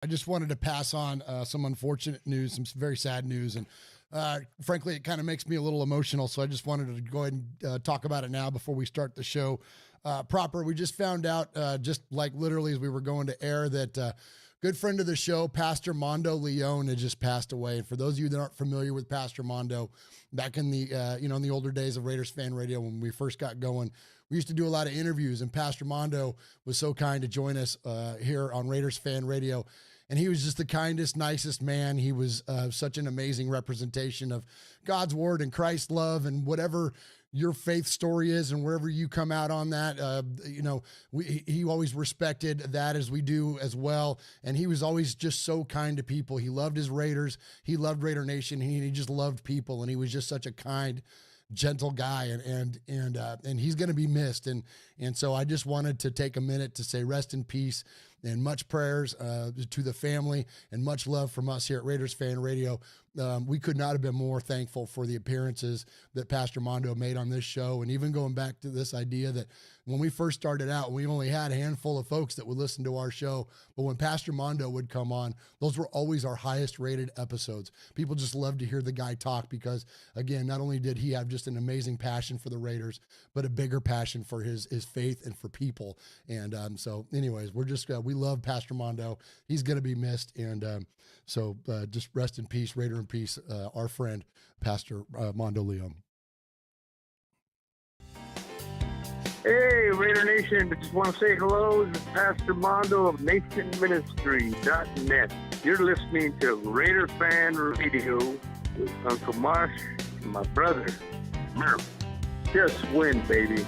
I just wanted to pass on some unfortunate news, some very sad news, and frankly, it kind of makes me a little emotional. So I just wanted to go ahead and talk about it now before we start the show proper. We just found out, just like literally as we were going to air, that good friend of the show, Pastor Mondo Leone, had just passed away. And for those of you that aren't familiar with Pastor Mondo, back in the in the older days of Raiders Fan Radio, when we first got going, we used to do a lot of interviews, and Pastor Mondo was so kind to join us here on Raiders Fan Radio. And he was just the kindest, nicest man. He was such an amazing representation of God's word and Christ's love, and whatever your faith story is and wherever you come out on that, he always respected that, as we do as well. And he was always just so kind to people. He loved his Raiders. He loved Raider Nation. He just loved people. And he was just such a kind, gentle guy, and he's going to be missed. And so I just wanted to take a minute to say rest in peace and much prayers to the family, and much love from us here at Raiders Fan Radio. We could not have been more thankful for the appearances that Pastor Mondo made on this show. And even going back to this idea that when we first started out, we only had a handful of folks that would listen to our show. But when Pastor Mondo would come on, those were always our highest rated episodes. People just loved to hear the guy talk because, again, not only did he have just an amazing passion for the Raiders, but a bigger passion for his faith and for people. And so anyways, we're just, we love Pastor Mondo. He's going to be missed. And so just rest in peace, Raider in peace, our friend, Pastor Mondo Leone. Hey, Raider Nation, I just want to say hello to Pastor Mondo of NationMinistry.net. You're listening to Raider Fan Radio with Uncle Marsh and my brother, Murf. Just win, baby.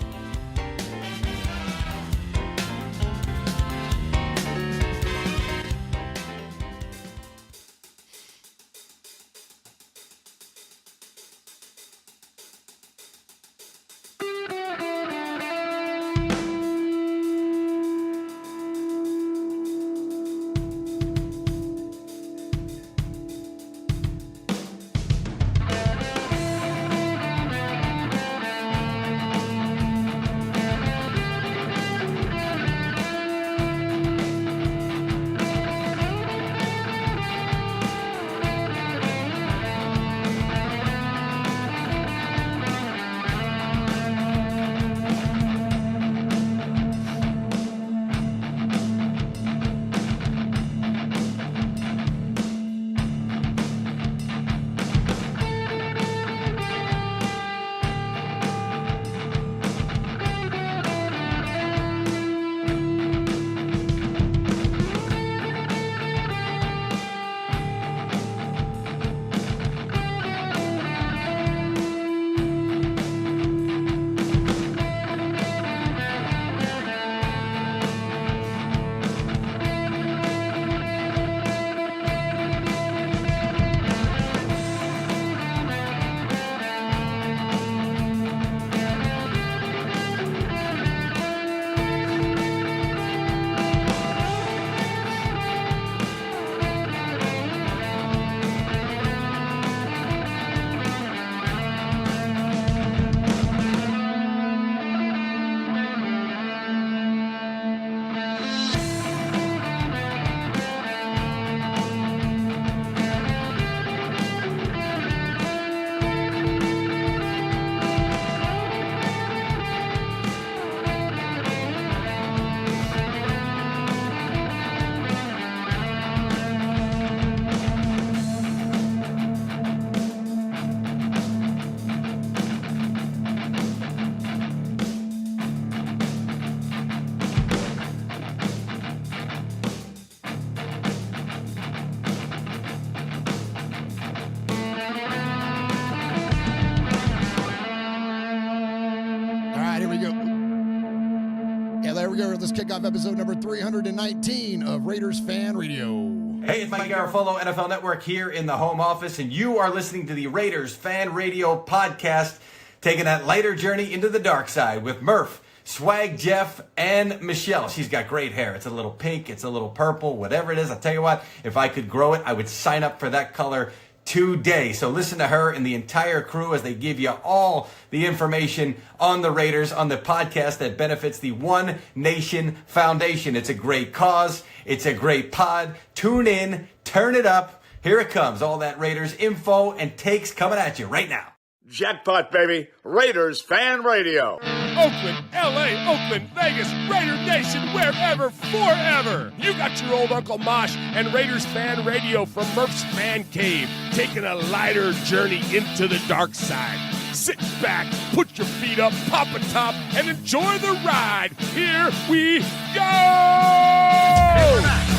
There we go. Let's kick off episode number 319 of Raiders Fan Radio. Hey, it's Mike Garofalo, NFL Network here in the home office, and you are listening to the Raiders Fan Radio podcast, taking that lighter journey into the dark side with Murf, Swag Jeff, and Michelle. She's got great hair. It's a little pink, it's a little purple, whatever it is. I'll tell you what, if I could grow it, I would sign up for that color today. So listen to her and the entire crew as they give you all the information on the Raiders on the podcast that benefits the One Nation Foundation. It's a great cause. It's a great pod. Tune in, turn it up. Here it comes. All that Raiders info and takes coming at you right now. Jackpot, baby. Raiders Fan Radio. Oakland, L.A., Oakland, Vegas, Raider Nation, wherever, forever. You got your old Uncle Mosh and Raiders Fan Radio from Murf's Man Cave, taking a lighter journey into the dark side. Sit back, put your feet up, pop a top, and enjoy the ride. Here we go!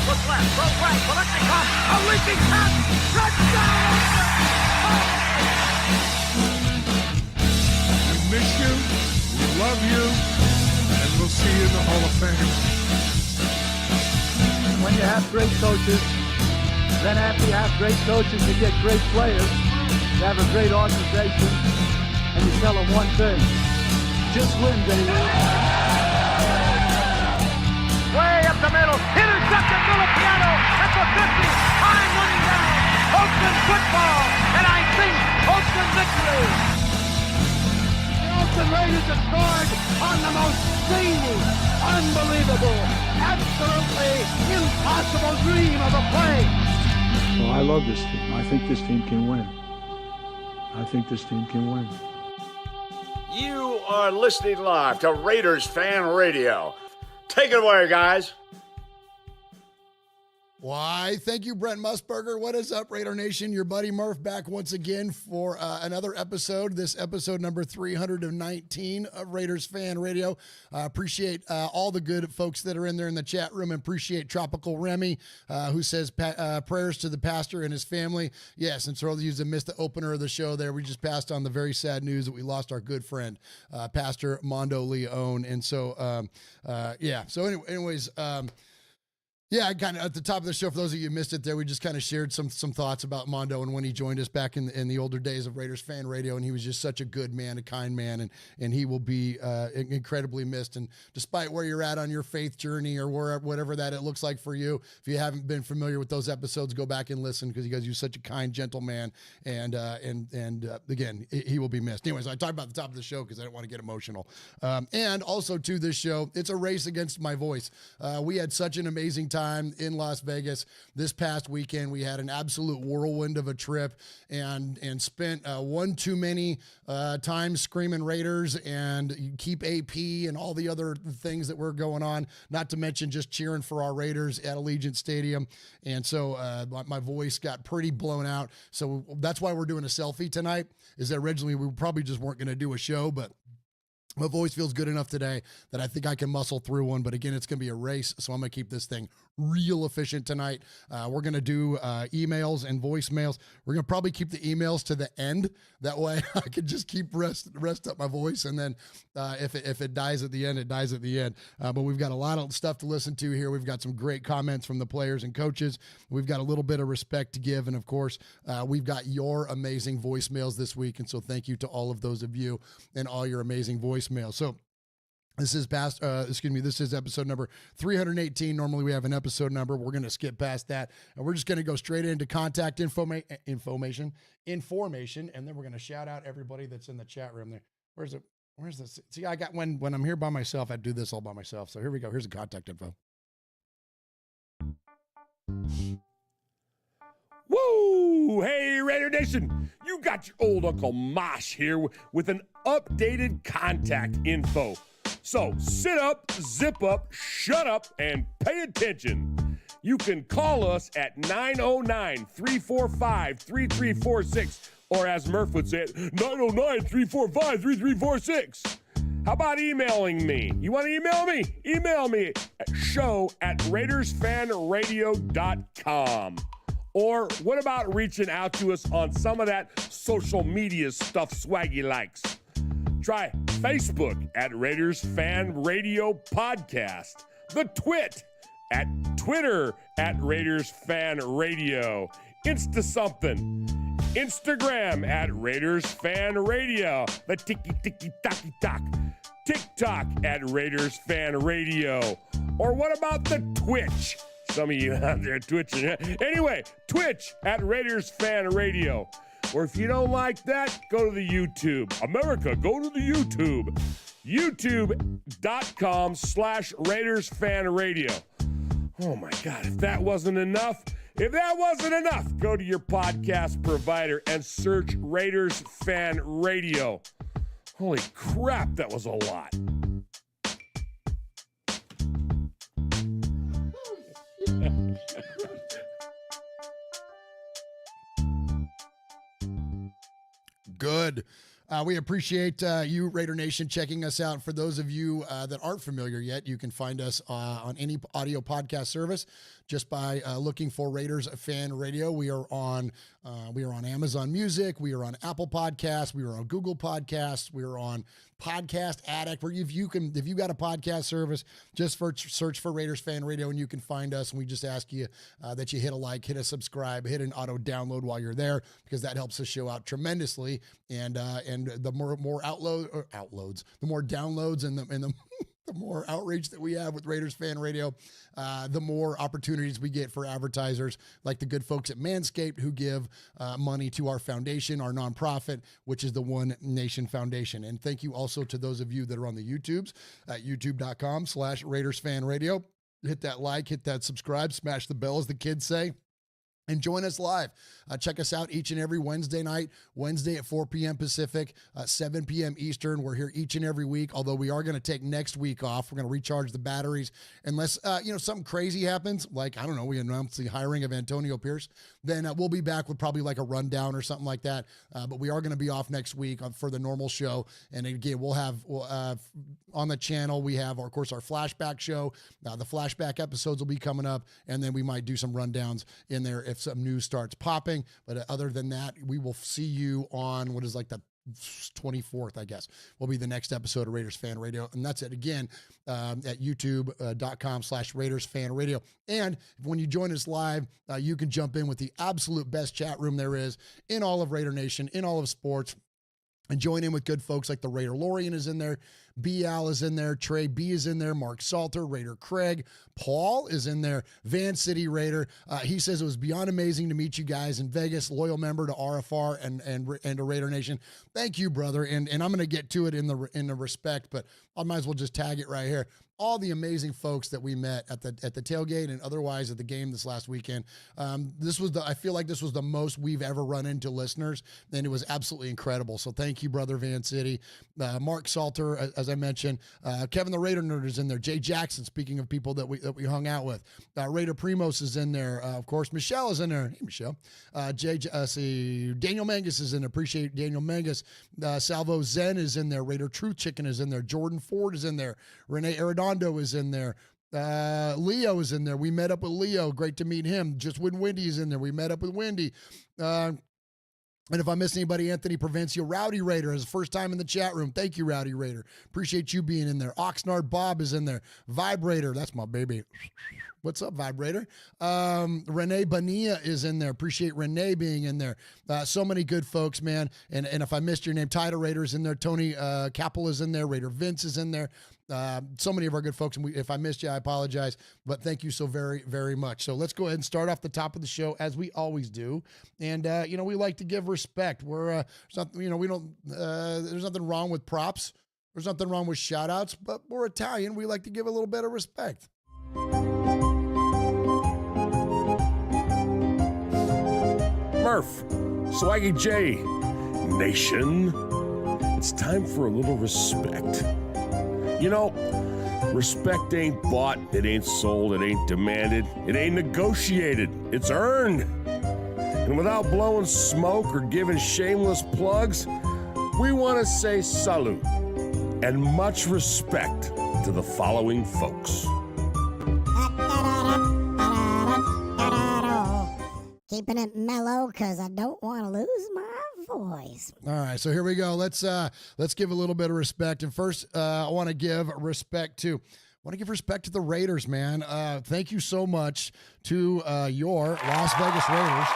Look left, look right, Kolechnikov, a leaping pass, touchdown! We miss you, we love you, and we'll see you in the Hall of Fame. When you have great coaches, then after you have great coaches, you get great players. You have a great organization, and you tell them one thing: just win, baby. Way up the middle, intercepted Filipiano at the 50, time running down. Oakland football, and I think Oakland victory. The Raiders have scored on the most zany, unbelievable, absolutely impossible dream of a play. Well, I love this team. I think this team can win. I think this team can win. You are listening live to Raiders Fan Radio. Take it away, guys. Why, thank you, Brent Musburger. What is up, Raider Nation? Your buddy Murf back once again for another episode. This episode number 319 of Raiders Fan Radio. Appreciate all the good folks that are in there in the chat room. Appreciate Tropical Remy, who says prayers to the pastor and his family. Yes, and so you missed the opener of the show there. We just passed on the very sad news that we lost our good friend, Pastor Mondo Leone. And so, yeah. So anyways, yeah, kind of at the top of the show, for those of you who missed it there, we just kind of shared some thoughts about Mondo and when he joined us back in the older days of Raiders Fan Radio, and he was just such a good man, a kind man, and he will be incredibly missed. And despite where you're at on your faith journey or whatever that it looks like for you, if you haven't been familiar with those episodes, go back and listen, because he was such a kind, gentle man, and again, he will be missed. Anyways, I talked about the top of the show because I didn't want to get emotional. And also to this show, it's a race against my voice. We had such an amazing time in Las Vegas this past weekend. We had an absolute whirlwind of a trip and spent one too many times screaming Raiders and keep AP and all the other things that were going on, not to mention just cheering for our Raiders at Allegiant Stadium. And so my voice got pretty blown out. So that's why we're doing a selfie tonight, is that originally we probably just weren't going to do a show, but my voice feels good enough today that I think I can muscle through one. But again, it's going to be a race, so I'm going to keep this thing real efficient tonight. We're going to do emails and voicemails. We're going to probably keep the emails to the end. That way I can just keep rest up my voice. And then if it dies at the end, it dies at the end. But we've got a lot of stuff to listen to here. We've got some great comments from the players and coaches. We've got a little bit of respect to give. And of course, we've got your amazing voicemails this week. And so thank you to all of those of you and all your amazing voicemails. So this is this is episode number 318. Normally we have an episode number. We're going to skip past that, and we're just going to go straight into contact information, and then we're going to shout out everybody that's in the chat room there. Where's this? See, I got when I'm here by myself, I do this all by myself. So here we go. Here's the contact info. Woo! Hey, Raider Nation! You got your old Uncle Mosh here with an updated contact info. So sit up, zip up, shut up, and pay attention. You can call us at 909-345-3346, or as Murf would say it, 909-345-3346. How about emailing me? You want to email me? Email me at show@RaidersFanRadio.com. Or what about reaching out to us on some of that social media stuff Swaggy likes? Try Facebook at Raiders Fan Radio Podcast, the Twit at Twitter at Raiders Fan Radio, Insta something, Instagram at Raiders Fan Radio, the tiki-tiki-taki-talk, TikTok at Raiders Fan Radio. Or what about the Twitch? Some of you out there twitching. Anyway, Twitch at Raiders Fan Radio. Or if you don't like that, go to the YouTube. America, go to the YouTube. YouTube.com/Raiders Fan Radio. Oh my God, if that wasn't enough, go to your podcast provider and search Raiders Fan Radio. Holy crap, that was a lot. Good. We appreciate you, Raider Nation, checking us out. For those of you that aren't familiar yet, you can find us on any audio podcast service just by looking for Raiders Fan Radio. We are on Amazon Music. We are on Apple Podcasts. We are on Google Podcasts. We are on Podcast Addict. Where if you got a podcast service, just search for Raiders Fan Radio and you can find us. And we just ask you that you hit a like, hit a subscribe, hit an auto download while you're there, because that helps the show out tremendously. And the more downloads and the the more outreach that we have with Raiders Fan Radio, the more opportunities we get for advertisers like the good folks at Manscaped, who give money to our foundation, our nonprofit, which is the One Nation Foundation. And thank you also to those of you that are on the YouTubes at youtube.com/Raiders Fan Radio. Hit that like, hit that subscribe, smash the bell, as the kids say. And join us live. Check us out each and every Wednesday night, Wednesday at 4 p.m. Pacific, 7 p.m. Eastern. We're here each and every week, although we are going to take next week off. We're going to recharge the batteries unless, something crazy happens. Like, I don't know, we announced the hiring of Antonio Pierce. Then we'll be back with probably like a rundown or something like that. But we are going to be off next week for the normal show. And again, we'll have on the channel, we have, of course, our flashback show. The flashback episodes will be coming up. And then we might do some rundowns in there if some news starts popping. But other than that, we will see you on what is like the 24th, I guess, will be the next episode of Raiders Fan Radio. And that's it again, at youtube.com/Raiders Fan Radio. And when you join us live, you can jump in with the absolute best chat room there is in all of Raider Nation, in all of sports, and join in with good folks like the Raider Lorian is in there, BL is in there, Trey B is in there, Mark Salter, Raider Craig, Paul is in there, Van City Raider. He says it was beyond amazing to meet you guys in Vegas, loyal member to RFR and to Raider Nation. Thank you, brother. And I'm going to get to it in the respect, but I might as well just tag it right here. All the amazing folks that we met at the tailgate and otherwise at the game this last weekend. I feel like this was the most we've ever run into listeners, and it was absolutely incredible. So thank you, brother Van City. Mark Salter, as I mentioned, Kevin the Raider Nerd is in there. Jay Jackson, speaking of people that we hung out with. Raider Primos is in there. Of course, Michelle is in there. Hey, Michelle. Daniel Mangus is in there. Appreciate Daniel Mangus. Salvo Zen is in there. Raider Truth Chicken is in there. Jordan Ford is in there. Renee Arredondo is in there. Leo is in there. We met up with Leo. Great to meet him. Just when Wendy is in there, we met up with Wendy. And if I miss anybody, Anthony Provencio, Rowdy Raider, is the first time in the chat room. Thank you, Rowdy Raider. Appreciate you being in there. Oxnard Bob is in there. Vibrator, that's my baby. What's up, Vibrator? Renee Bonilla is in there. Appreciate Renee being in there. So many good folks, man. And if I missed your name, Tida Raider is in there. Tony Capel is in there. Raider Vince is in there. So many of our good folks. And if I missed you, I apologize. But thank you so very, very much. So let's go ahead and start off the top of the show as we always do. And we like to give respect. We're there's nothing wrong with props. There's nothing wrong with shout outs, but we're Italian. We like to give a little bit of respect. Murf, Swaggy J, Nation, it's time for a little respect. Respect ain't bought, it ain't sold, it ain't demanded, it ain't negotiated, it's earned. And without blowing smoke or giving shameless plugs, we want to say salute and much respect to the following folks. Keeping it mellow because I don't want to lose my voice. All right, so here we go. Let's give a little bit of respect. And first, I want to give respect to the Raiders, man. Thank you so much to your Las Vegas Raiders.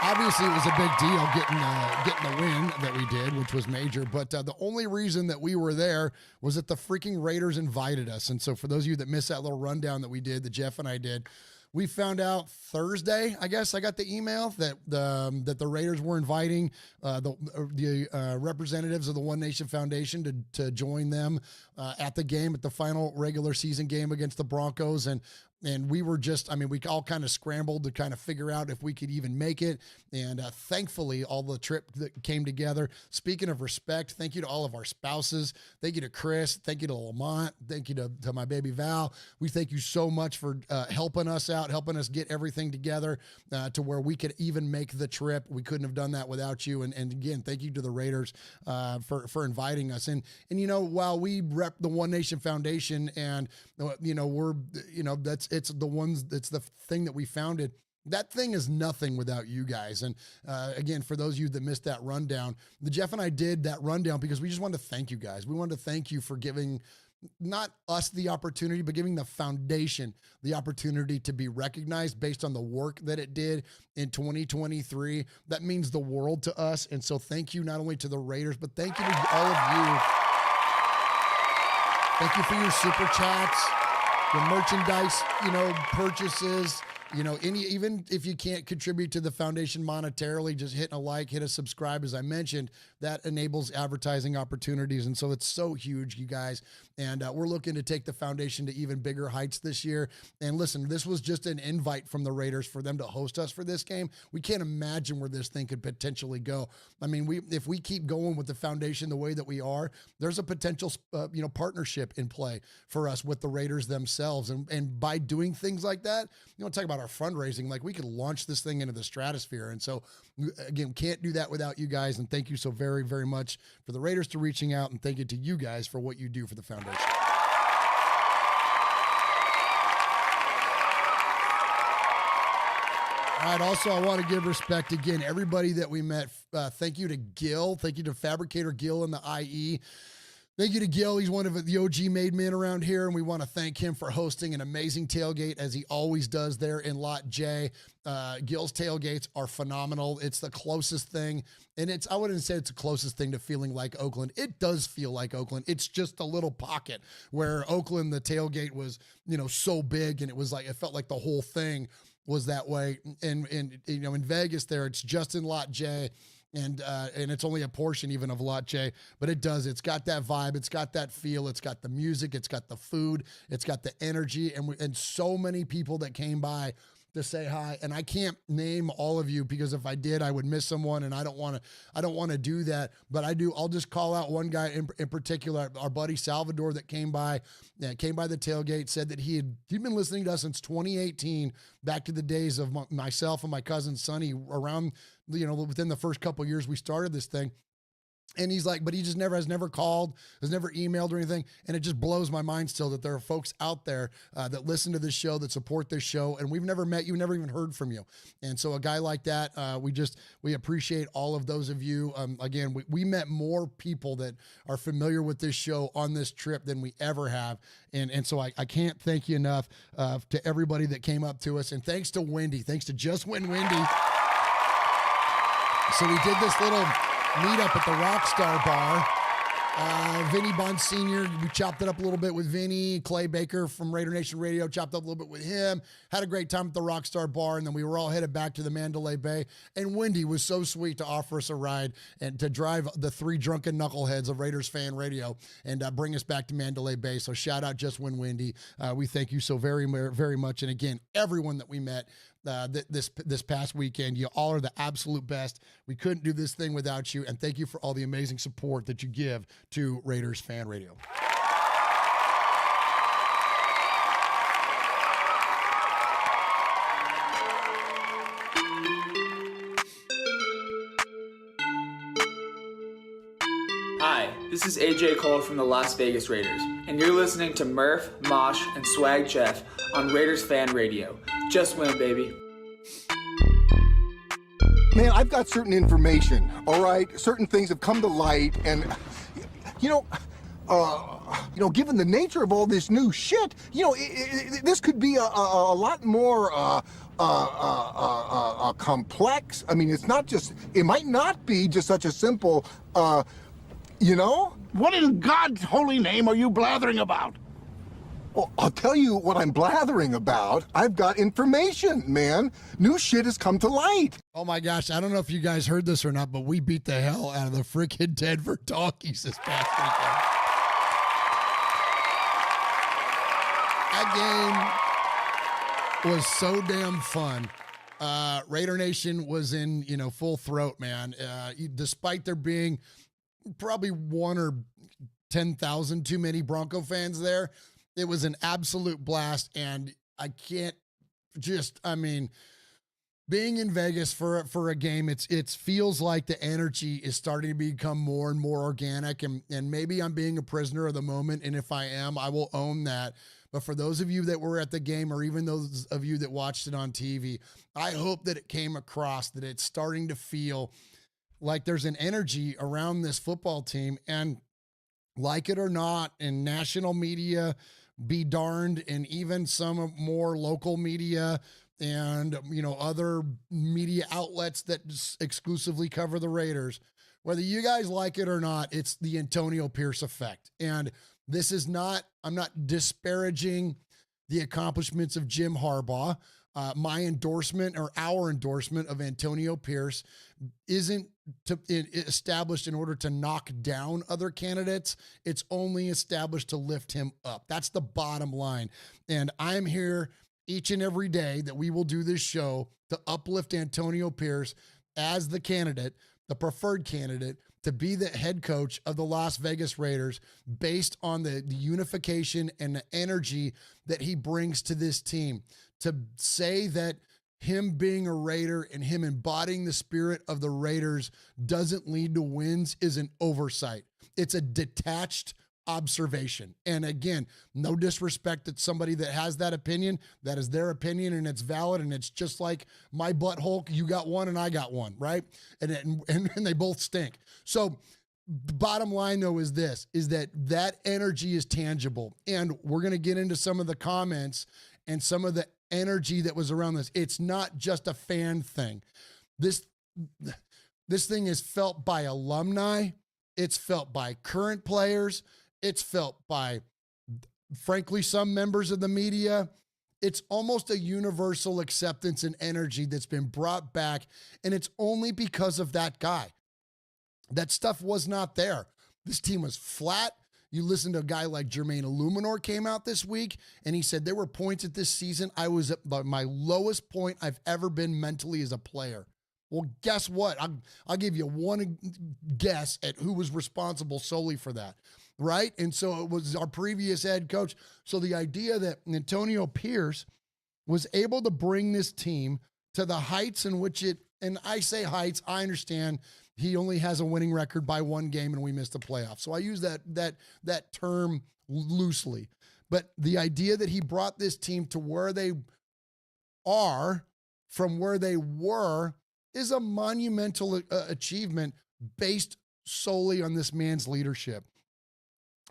obviously, it was a big deal getting the win that we did, which was major. But the only reason that we were there was that the freaking Raiders invited us. And so for those of you that missed that little rundown that we did, that Jeff and I did, we found out Thursday, I guess I got the email that the Raiders were inviting the representatives of the One Nation Foundation to join them at the game, at the final regular season game against the Broncos. And we were we all kind of scrambled to kind of figure out if we could even make it. And thankfully, all the trip that came together. Speaking of respect, thank you to all of our spouses. Thank you to Chris. Thank you to Lamont. Thank you to my baby Val. We thank you so much for helping us out, helping us get everything together to where we could even make the trip. We couldn't have done that without you. And again, thank you to the Raiders for inviting us. And while we rep the One Nation Foundation and, it's the thing that we founded. That thing is nothing without you guys. And again, for those of you that missed that rundown, Jeff and I did that rundown because we just wanted to thank you guys. We wanted to thank you for giving not us the opportunity, but giving the foundation the opportunity to be recognized based on the work that it did in 2023. That means the world to us. And so thank you not only to the Raiders, but thank you to all of you. Thank you for your super chats, your merchandise, purchases, even if you can't contribute to the foundation monetarily, just hitting a like, hit a subscribe, as I mentioned, that enables advertising opportunities. And so it's so huge, you guys. And we're looking to take the foundation to even bigger heights this year. And listen, this was just an invite from the Raiders for them to host us for this game. We can't imagine where this thing could potentially go. I mean, if we keep going with the foundation the way that we are, there's a potential, partnership in play for us with the Raiders themselves. And by doing things like that, talk about our fundraising, like we could launch this thing into the stratosphere. And so again, can't do that without you guys. And thank you so very, very much for the Raiders to reaching out, and thank you to you guys for what you do for the foundation. All right. Also, I want to give respect again, everybody that we met. Thank you to Gil. Thank you to Fabricator Gil in the IE. Thank you to Gil. He's one of the OG made men around here, and we want to thank him for hosting an amazing tailgate, as he always does there in Lot J. Gil's tailgates are phenomenal. It's the closest thing, and I wouldn't say it's the closest thing to feeling like Oakland. It does feel like Oakland. It's just a little pocket where Oakland, the tailgate was, so big, and it felt like the whole thing was that way. And in Vegas there, it's just in Lot J. And it's only a portion even of Lot J, but it's got that vibe, it's got that feel, it's got the music, it's got the food, it's got the energy, and so many people that came by to say hi. And I can't name all of you because if I did, I would miss someone, and I don't want to do that. But I'll just call out one guy in particular, our buddy Salvador, that came by the tailgate, said that he'd been listening to us since 2018, back to the days of myself and my cousin Sonny, around within the first couple of years we started this thing. And he's like, but he just has never called, has never emailed or anything. And it just blows my mind still that there are folks out there that listen to this show, that support this show. And we've never met you, never even heard from you. And so a guy like that, we appreciate all of those of you. Again, we met more people that are familiar with this show on this trip than we ever have. And so I can't thank you enough to everybody that came up to us. And thanks to Wendy, thanks to Just Win Wendy. So we did this little meet up at the Rockstar Bar. Vinny Bond Sr., we chopped it up a little bit with Vinny. Clay Baker from Raider Nation Radio chopped up a little bit with him. Had a great time at the Rockstar Bar, and then we were all headed back to the Mandalay Bay. And Wendy was so sweet to offer us a ride and to drive the three drunken knuckleheads of Raiders Fan Radio and bring us back to Mandalay Bay. So shout out Just Win Wendy. We thank you so very, very much. And again, everyone that we met this past weekend, you all are the absolute best. We couldn't do this thing without you, and thank you for all the amazing support that you give to Raiders Fan Radio. Hi, this is AJ Cole from the Las Vegas Raiders, and you're listening to Murf, Mosh, and Swag Jeff on Raiders Fan Radio. Just win, baby. Man, I've got certain information, all right? Certain things have come to light, and, given the nature of all this new shit, this could be a lot more complex. I mean, it might not be just such a simple, What in God's holy name are you blathering about? Well, I'll tell you what I'm blathering about. I've got information, man. New shit has come to light. Oh my gosh, I don't know if you guys heard this or not, but we beat the hell out of the freaking Denver Donkeys this past weekend. That game was so damn fun. Raider Nation was in, full throat, man. Despite there being probably 1 or 10,000 too many Bronco fans there, it was an absolute blast. And I can't being in Vegas for a game, it feels like the energy is starting to become more and more organic, and maybe I'm being a prisoner of the moment. And if I am, I will own that. But for those of you that were at the game, or even those of you that watched it on TV, I hope that it came across that it's starting to feel like there's an energy around this football team. And like it or not, in national media, be darned, and even some more local media and, other media outlets that exclusively cover the Raiders, whether you guys like it or not, it's the Antonio Pierce effect. And this is not, I'm not disparaging the accomplishments of Jim Harbaugh. My endorsement, or our endorsement, of Antonio Pierce isn't established in order to knock down other candidates. It's only established to lift him up. That's the bottom line. And I'm here each and every day that we will do this show to uplift Antonio Pierce as the candidate, the preferred candidate, to be the head coach of the Las Vegas Raiders, based on the unification and the energy that he brings to this team. To say that him being a Raider and him embodying the spirit of the Raiders doesn't lead to wins is an oversight. It's a detached observation. And again, no disrespect to somebody that has that opinion. That is their opinion, and it's valid. And it's just like my butthole. You got one and I got one, right? And they both stink. So bottom line though is that energy is tangible. And we're going to get into some of the comments and some of the energy that was around this. It's not just a fan thing. This thing is felt by alumni. It's felt by current players. It's felt by, frankly, some members of the media. It's almost a universal acceptance and energy that's been brought back, and it's only because of that guy. That stuff was not there. This team was flat. You listen to a guy like Jermaine Illuminor came out this week, and he said there were points at this season I was at my lowest point I've ever been mentally as a player. Well, guess what? I'll give you one guess at who was responsible solely for that, right? And so it was our previous head coach. So the idea that Antonio Pierce was able to bring this team to the heights in which and I say heights, I understand he only has a winning record by one game and we missed the playoffs. So I use that term loosely. But the idea that he brought this team to where they are from where they were is a monumental achievement based solely on this man's leadership.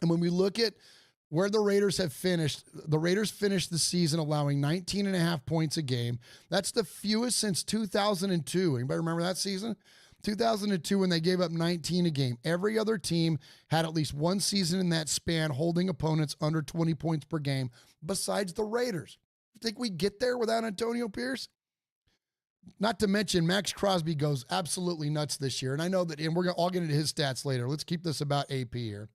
And when we look at where the Raiders have finished, the Raiders finished the season allowing 19.5 points a game. That's the fewest since 2002. Anybody remember that season? 2002, when they gave up 19 a game. Every other team had at least one season in that span holding opponents under 20 points per game, besides the Raiders. You think we get there without Antonio Pierce? Not to mention, Max Crosby goes absolutely nuts this year. And I know that, and I'll get into his stats later. Let's keep this about AP here.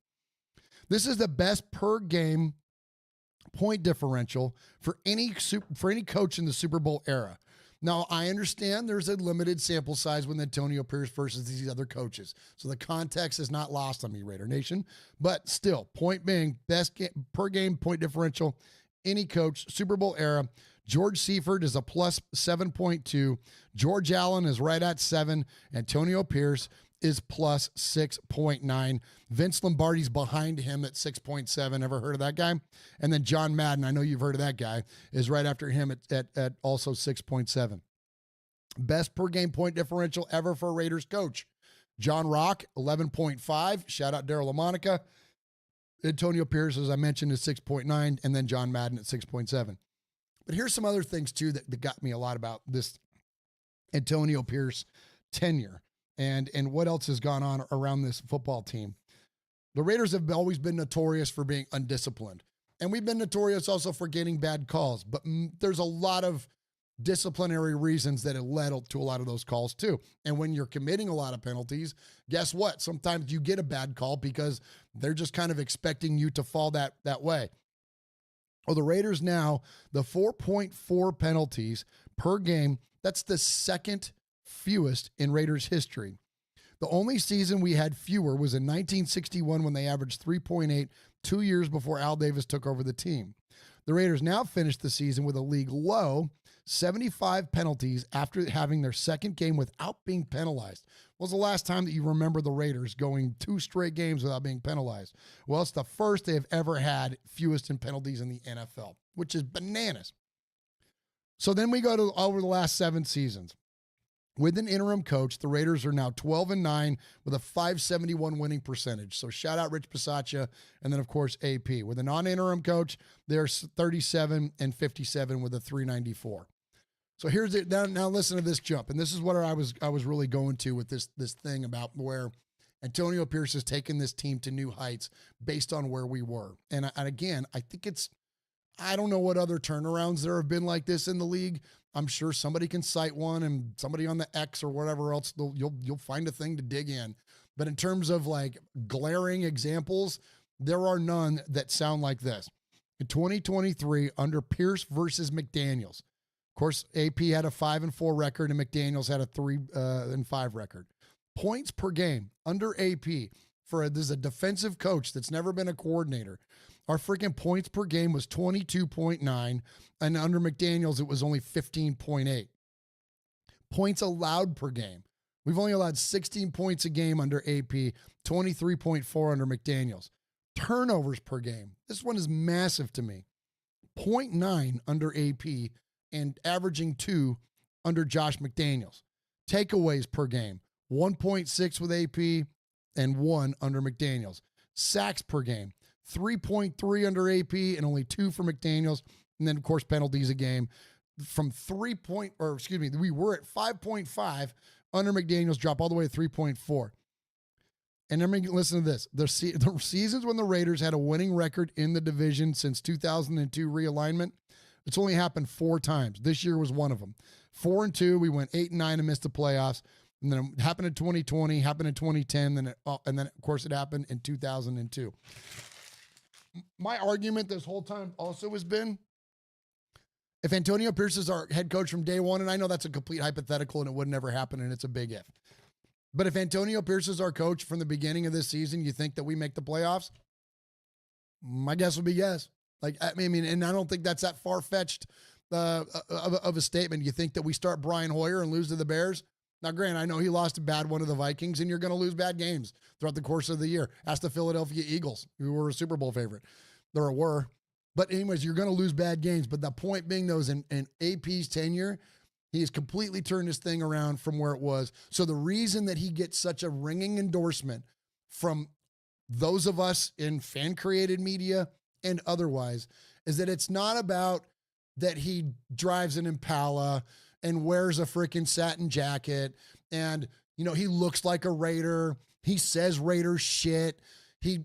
This is the best per game point differential for any coach in the Super Bowl era. Now, I understand there's a limited sample size with Antonio Pierce versus these other coaches. So the context is not lost on me, Raider Nation. But still, point being, best per game point differential, any coach, Super Bowl era. George Seifert is a plus 7.2. George Allen is right at 7. Antonio Pierce is plus 6.9. Vince Lombardi's behind him at 6.7. Ever heard of that guy? And then John Madden, I know you've heard of that guy, is right after him at also 6.7. Best per game point differential ever for a Raiders coach. John Rock, 11.5. Shout out Daryl LaMonica. Antonio Pierce, as I mentioned, is 6.9, and then John Madden at 6.7. But here's some other things, too, that got me a lot about this Antonio Pierce tenure and what else has gone on around this football team. The Raiders have always been notorious for being undisciplined. And we've been notorious also for getting bad calls. But there's a lot of disciplinary reasons that have led to a lot of those calls, too. And when you're committing a lot of penalties, guess what? Sometimes you get a bad call because they're just kind of expecting you to fall that way. Well, the Raiders now, the 4.4 penalties per game, that's the second fewest in Raiders history. The only season we had fewer was in 1961 when they averaged 3.8, 2 years before Al Davis took over the team. The Raiders now finished the season with a league low 75 penalties after having their second game without being penalized. When was the last time that you remember the Raiders going 2 straight games without being penalized? Well, it's the first they have ever had fewest in penalties in the NFL, which is bananas. So then we go to over the last 7 seasons. With an interim coach, the Raiders are now 12-9 with a .571 winning percentage. So shout out Rich Bisaccia, and then of course AP. With a non-interim coach, they're 37-57 with a .394. So here's it. Now listen to this jump, and this is what I was really going to with this thing about where Antonio Pierce has taken this team to new heights based on where we were. And again, I think I don't know what other turnarounds there have been like this in the league. I'm sure somebody can cite one, and somebody on the X or whatever else, you'll find a thing to dig in. But in terms of like glaring examples, there are none that sound like this. In 2023, under Pierce versus McDaniels, of course, AP had a 5-4 record, and McDaniels had a 3-5 record. Points per game under AP this is a defensive coach that's never been a coordinator. Our freaking points per game was 22.9, and under McDaniels, it was only 15.8. Points allowed per game. We've only allowed 16 points a game under AP, 23.4 under McDaniels. Turnovers per game. This one is massive to me. 0.9 under AP and averaging 2 under Josh McDaniels. Takeaways per game. 1.6 with AP and 1 under McDaniels. Sacks per game. 3.3 under AP and only 2 for McDaniels. And then, of course, penalties a game from we were at 5.5 under McDaniels, drop all the way to 3.4. And then listen to this. The seasons when the Raiders had a winning record in the division since 2002 realignment, it's only happened 4 times. This year was one of them. 4-2, we went 8-9 and missed the playoffs. And then it happened in 2020, happened in 2010, and then, of course, it happened in 2002. My argument this whole time also has been, if Antonio Pierce is our head coach from day one, and I know that's a complete hypothetical and it would never happen and it's a big if, but if Antonio Pierce is our coach from the beginning of this season, you think that we make the playoffs? My guess would be yes. I mean, and I don't think that's that far-fetched of a statement. You think that we start Brian Hoyer and lose to the Bears? Now, granted, I know he lost a bad one to the Vikings, and you're going to lose bad games throughout the course of the year. Ask the Philadelphia Eagles, who were a Super Bowl favorite. There were. But anyways, you're going to lose bad games. But the point being, though, is in AP's tenure, he has completely turned this thing around from where it was. So the reason that he gets such a ringing endorsement from those of us in fan-created media and otherwise is that it's not about that he drives an Impala and wears a freaking satin jacket and, he looks like a Raider. He says Raider shit. He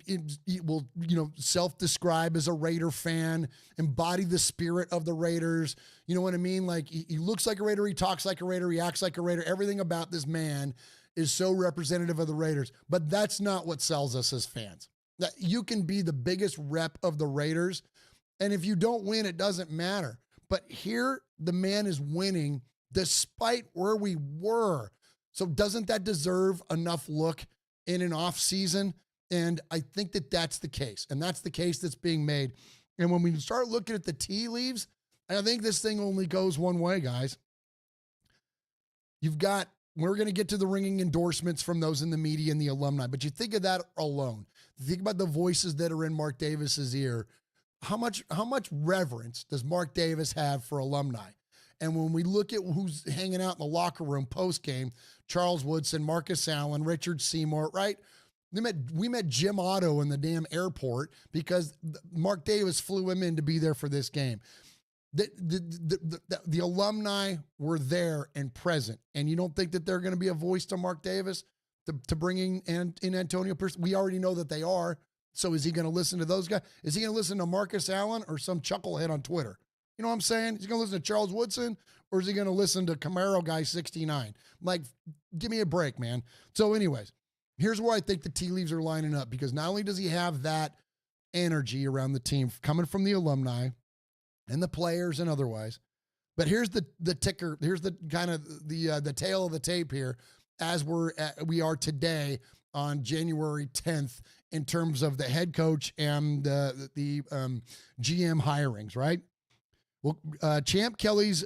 will, self-describe as a Raider fan, embody the spirit of the Raiders. You know what I mean? Like, he looks like a Raider, he talks like a Raider, he acts like a Raider. Everything about this man is so representative of the Raiders. But that's not what sells us as fans. That you can be the biggest rep of the Raiders, and if you don't win, it doesn't matter. But here, the man is winning despite where we were. So doesn't that deserve enough look in an off season? And I think that that's the case. And that's the case that's being made. And when we start looking at the tea leaves, I think this thing only goes one way, guys. We're going to get to the ringing endorsements from those in the media and the alumni. But you think of that alone. Think about the voices that are in Mark Davis's ear. How much reverence does Mark Davis have for alumni? And when we look at who's hanging out in the locker room post-game, Charles Woodson, Marcus Allen, Richard Seymour, right? We met Jim Otto in the damn airport because Mark Davis flew him in to be there for this game. The alumni were there and present, and you don't think that they're going to be a voice to Mark Davis to bring in Antonio Pierce? We already know that they are. So is he going to listen to those guys? Is he going to listen to Marcus Allen or some chucklehead on Twitter? You know what I'm saying? Is he going to listen to Charles Woodson, or is he going to listen to Camaro guy 69? Like, give me a break, man. So anyways, here's where I think the tea leaves are lining up, because not only does he have that energy around the team coming from the alumni and the players and otherwise, but here's the ticker. Here's the kind of the tail of the tape here as we are today on January 10th in terms of the head coach and the GM hirings, right? Well, Champ Kelly's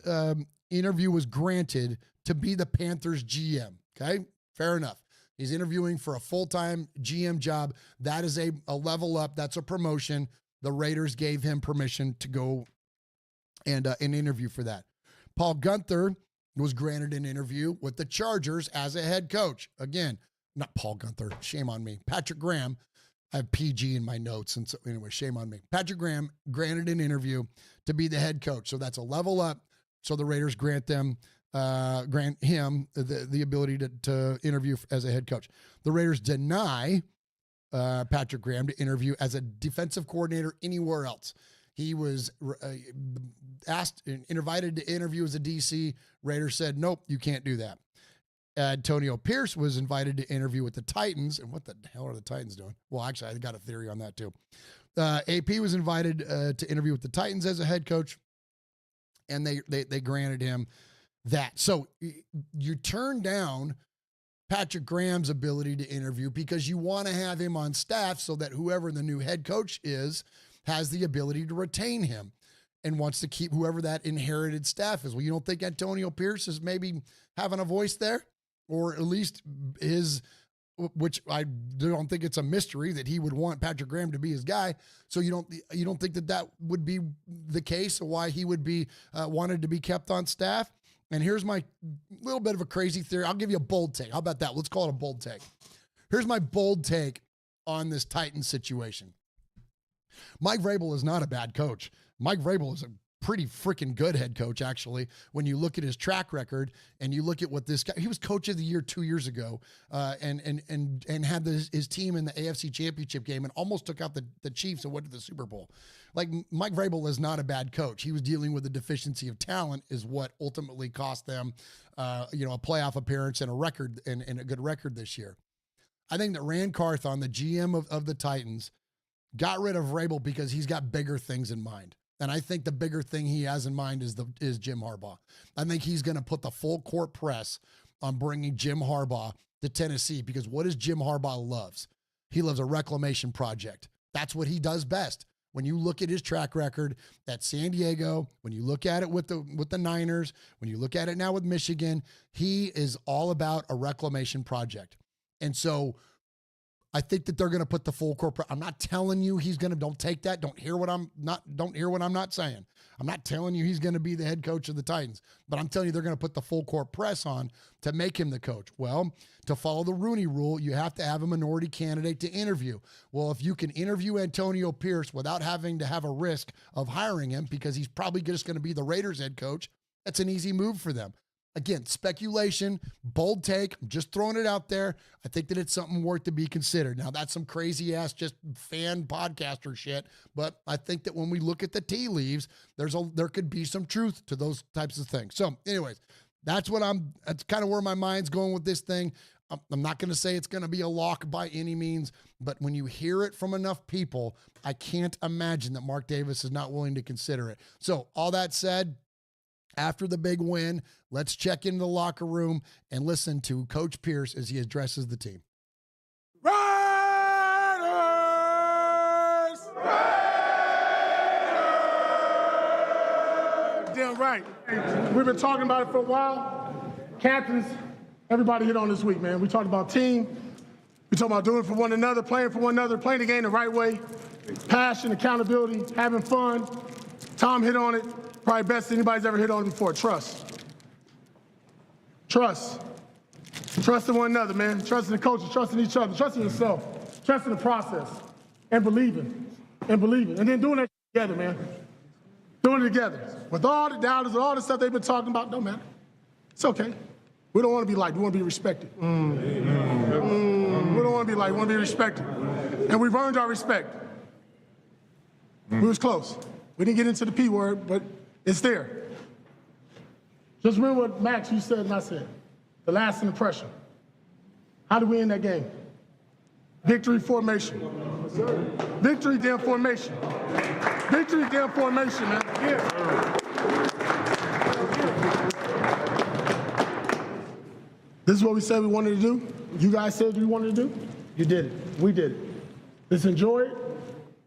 interview was granted to be the Panthers GM, okay? Fair enough. He's interviewing for a full-time GM job. That is a level up. That's a promotion. The Raiders gave him permission to go and an interview for that. Paul Guenther was granted an interview with the Chargers as a head coach. Again, not Paul Guenther. Shame on me. Patrick Graham. I have PG in my notes. And so anyway, shame on me. Patrick Graham granted an interview to be the head coach. So that's a level up. So the Raiders grant him the ability to interview as a head coach. The Raiders deny Patrick Graham to interview as a defensive coordinator anywhere else. He was asked and invited to interview as a DC. Raiders said, nope, you can't do that. Antonio Pierce was invited to interview with the Titans. And what the hell are the Titans doing? Well, actually, I got a theory on that too. AP was invited to interview with the Titans as a head coach, and they granted him that. So you turn down Patrick Graham's ability to interview because you want to have him on staff so that whoever the new head coach is has the ability to retain him and wants to keep whoever that inherited staff is. Well, you don't think Antonio Pierce is maybe having a voice there? Or at least which I don't think it's a mystery that he would want Patrick Graham to be his guy. So you don't think that would be the case, or why he would be wanted to be kept on staff? And here's my little bit of a crazy theory. I'll give you a bold take. How about that? Let's call it a bold take. Here's my bold take on this Titans situation. Mike Vrabel is not a bad coach. Mike Vrabel is a pretty freaking good head coach, actually, when you look at his track record and you look at what this guy, he was coach of the year 2 years ago, and had his team in the AFC Championship game and almost took out the Chiefs and went to the Super Bowl. Like, Mike Vrabel is not a bad coach. He was dealing with the deficiency of talent is what ultimately cost them, a playoff appearance and a record and a good record this year. I think that Rand Carthon, the GM of the Titans, got rid of Vrabel because he's got bigger things in mind. And I think the bigger thing he has in mind is Jim Harbaugh. I think he's going to put the full court press on bringing Jim Harbaugh to Tennessee, because what does Jim Harbaugh loves? He loves a reclamation project. That's what he does best. When you look at his track record at San Diego, when you look at it with the Niners, when you look at it now with Michigan, he is all about a reclamation project. And so I think that they're going to put the full court. I'm not telling you he's going to. Don't take that. Don't hear what I'm not saying. I'm not telling you he's going to be the head coach of the Titans, but I'm telling you they're going to put the full court press on to make him the coach. Well, to follow the Rooney Rule, you have to have a minority candidate to interview. Well, if you can interview Antonio Pierce without having to have a risk of hiring him, because he's probably just going to be the Raiders head coach, that's an easy move for them. Again, speculation, bold take. I'm just throwing it out there. I think that it's something worth to be considered. Now, that's some crazy ass just fan podcaster shit, but I think that when we look at the tea leaves, there could be some truth to those types of things. So, anyways, that's kind of where my mind's going with this thing. I'm not going to say it's going to be a lock by any means, but when you hear it from enough people, I can't imagine that Mark Davis is not willing to consider it. So, all that said, after the big win, let's check into the locker room and listen to Coach Pierce as he addresses the team. Raiders! Damn right. We've been talking about it for a while. Captains, everybody hit on this week, man. We talked about team. We talked about doing it for one another, playing for one another, playing the game the right way, passion, accountability, having fun. Tom hit on it. Probably best anybody's ever hit on it before. Trust. Trust. Trust in one another, man. Trust in the coaches. Trust in each other. Trust in yourself. trusting the process, and believing, and then doing that together, man. Doing it together. With all the doubters and all the stuff they've been talking about, don't matter. It's okay. We don't want to be liked. We want to be respected. We don't want to be liked. We want to be respected. And we've earned our respect. We was close. We didn't get into the P word, but it's there. Just remember what Max, you said and I said. The lasting impression. How did we end that game? Victory formation. Victory, then formation. Victory, then formation, man. Yeah. This is what we said we wanted to do. You guys said you wanted to do. You did it. We did it. Let's enjoy it.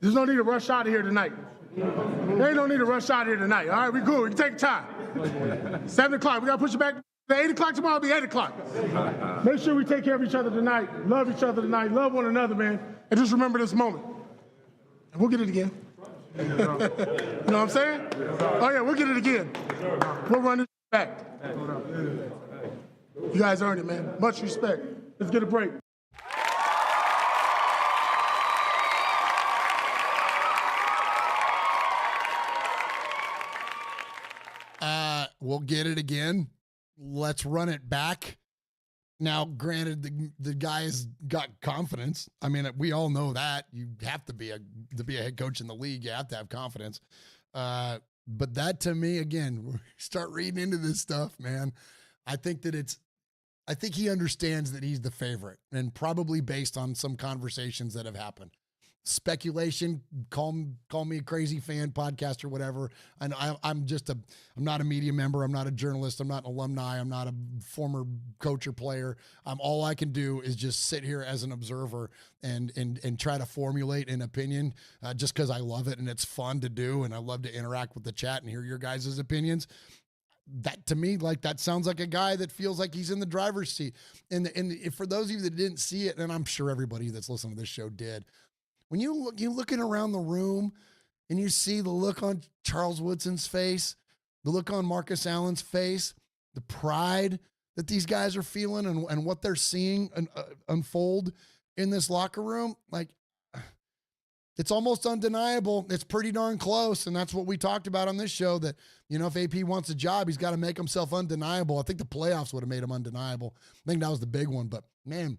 There's no need to rush out of here tonight. There ain't no need to rush out of here tonight. All right, we good. We can take time. 7 o'clock. We got to push it back. 8 o'clock tomorrow will be 8 o'clock. Make sure we take care of each other tonight. Love each other tonight. Love one another, man. And just remember this moment. And we'll get it again. You know what I'm saying? Oh, yeah, we'll get it again. We'll run it back. You guys earned it, man. Much respect. Let's get a break. We'll get it again. Let's run it back. Now, granted, the guy's got confidence. I mean, we all know that. You have to be a head coach in the league. You have to have confidence. But that, to me, again, start reading into this stuff, man. I think he understands that he's the favorite, and probably based on some conversations that have happened. Speculation, call me a crazy fan, podcaster, whatever. And I'm not a media member. I'm not a journalist. I'm not an alumni. I'm not a former coach or player. All I can do is just sit here as an observer and try to formulate an opinion just because I love it and it's fun to do. And I love to interact with the chat and hear your guys' opinions. That, to me, like, that sounds like a guy that feels like he's in the driver's seat. And for those of you that didn't see it, and I'm sure everybody that's listening to this show did, when you're looking around the room and you see the look on Charles Woodson's face, the look on Marcus Allen's face, the pride that these guys are feeling and what they're seeing unfold in this locker room, like, it's almost undeniable. It's pretty darn close, and that's what we talked about on this show, that, you know, if AP wants a job, he's got to make himself undeniable. I think the playoffs would have made him undeniable. I think that was the big one, but, man,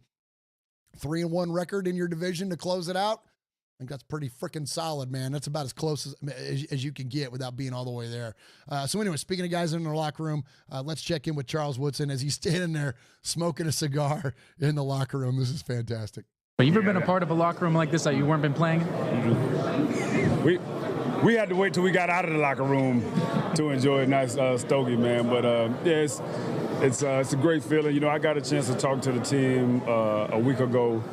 3-1 record in your division to close it out, I think that's pretty freaking solid, man. That's about as close as you can get without being all the way there. So anyway, speaking of guys in their locker room, let's check in with Charles Woodson as he's standing there smoking a cigar in the locker room. This is fantastic. But you ever been a part of a locker room like this that you weren't been playing? We had to wait till we got out of the locker room to enjoy a nice stogie, man. But yeah, it's a great feeling. You know, I got a chance to talk to the team a week ago.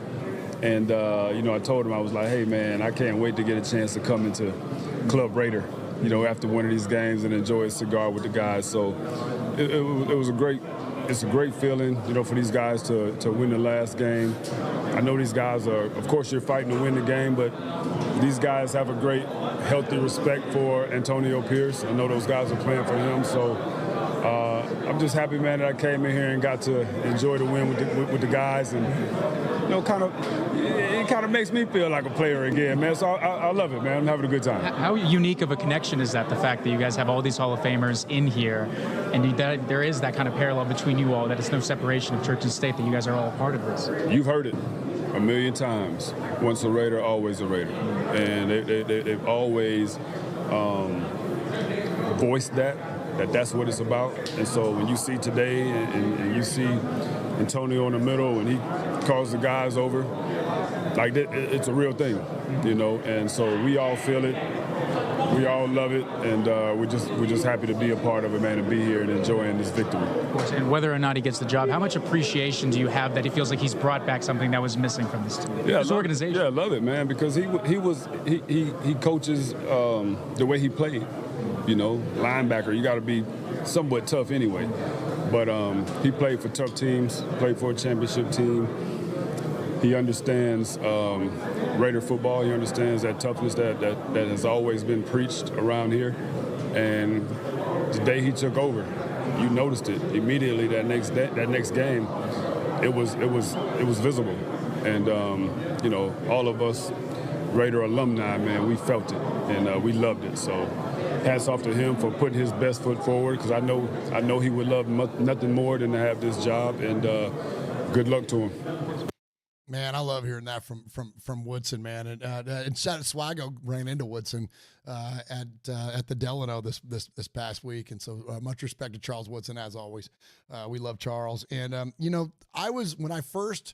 And, you know, I told him, I was like, hey, man, I can't wait to get a chance to come into Club Raider, you know, after one of these games and enjoy a cigar with the guys. So it's a great feeling, you know, for these guys to win the last game. I know these guys are, of course, you're fighting to win the game, but these guys have a great, healthy respect for Antonio Pierce. I know those guys are playing for him. So I'm just happy, man, that I came in here and got to enjoy the win with the guys. And, you know, it kind of makes me feel like a player again, man. So I love it, man. I'm having a good time. How unique of a connection is that, the fact that you guys have all these Hall of Famers in here, and there is that kind of parallel between you all, that it's no separation of church and state, that you guys are all a part of this? You've heard it a million times. Once a Raider, always a Raider. And they've always voiced that's what it's about. And so when you see today and you see Antonio in the middle and he calls the guys over, like, it's a real thing, you know. And so we all feel it, we all love it, and we're just happy to be a part of it, man, and be here and enjoying this victory. Of course. And whether or not he gets the job, how much appreciation do you have that he feels like he's brought back something that was missing from this team, this organization? Yeah, I love it, man, because he coaches the way he played. You know, linebacker, you got to be somewhat tough anyway. But he played for tough teams, played for a championship team. He understands Raider football. He understands that toughness that has always been preached around here. And the day he took over, you noticed it immediately. That next game, it was visible. And, you know, all of us Raider alumni, man, we felt it, and we loved it. So hats off to him for putting his best foot forward, because I know he would love nothing more than to have this job, and good luck to him. Man, I love hearing that from Woodson, man. And Swago ran into Woodson at the Delano this past week, and so much respect to Charles Woodson as always. We love Charles, and you know, when I first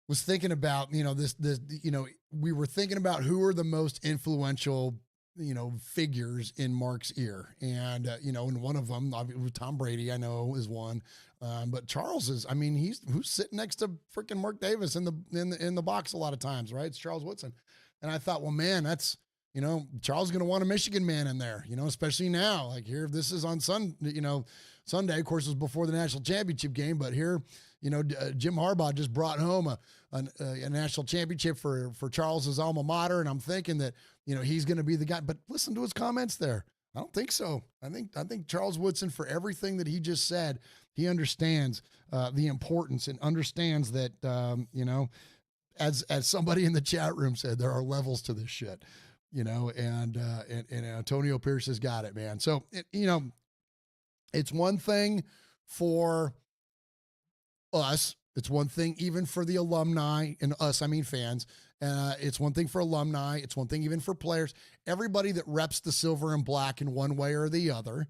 was thinking about, you know, this, you know, we were thinking about who are the most influential, you know, figures in Mark's ear. And, you know, and one of them, Tom Brady, I know, is one. But Charles is, I mean, who's sitting next to freaking Mark Davis in the box a lot of times, right? It's Charles Woodson. And I thought, well, man, that's, you know, Charles is going to want a Michigan man in there, you know, especially now. Like here, this is on Sunday, of course, it was before the national championship game, but here, you know, Jim Harbaugh just brought home a national championship for Charles's alma mater, and I'm thinking that, you know, he's going to be the guy. But listen to his comments there. I don't think so. I think Charles Woodson, for everything that he just said, he understands the importance and understands that, you know, as somebody in the chat room said, there are levels to this shit, you know, and Antonio Pierce has got it, man. So, you know, it's one thing for us. It's one thing even for the alumni, and us, I mean fans. It's one thing for alumni. It's one thing even for players. Everybody that reps the silver and black in one way or the other,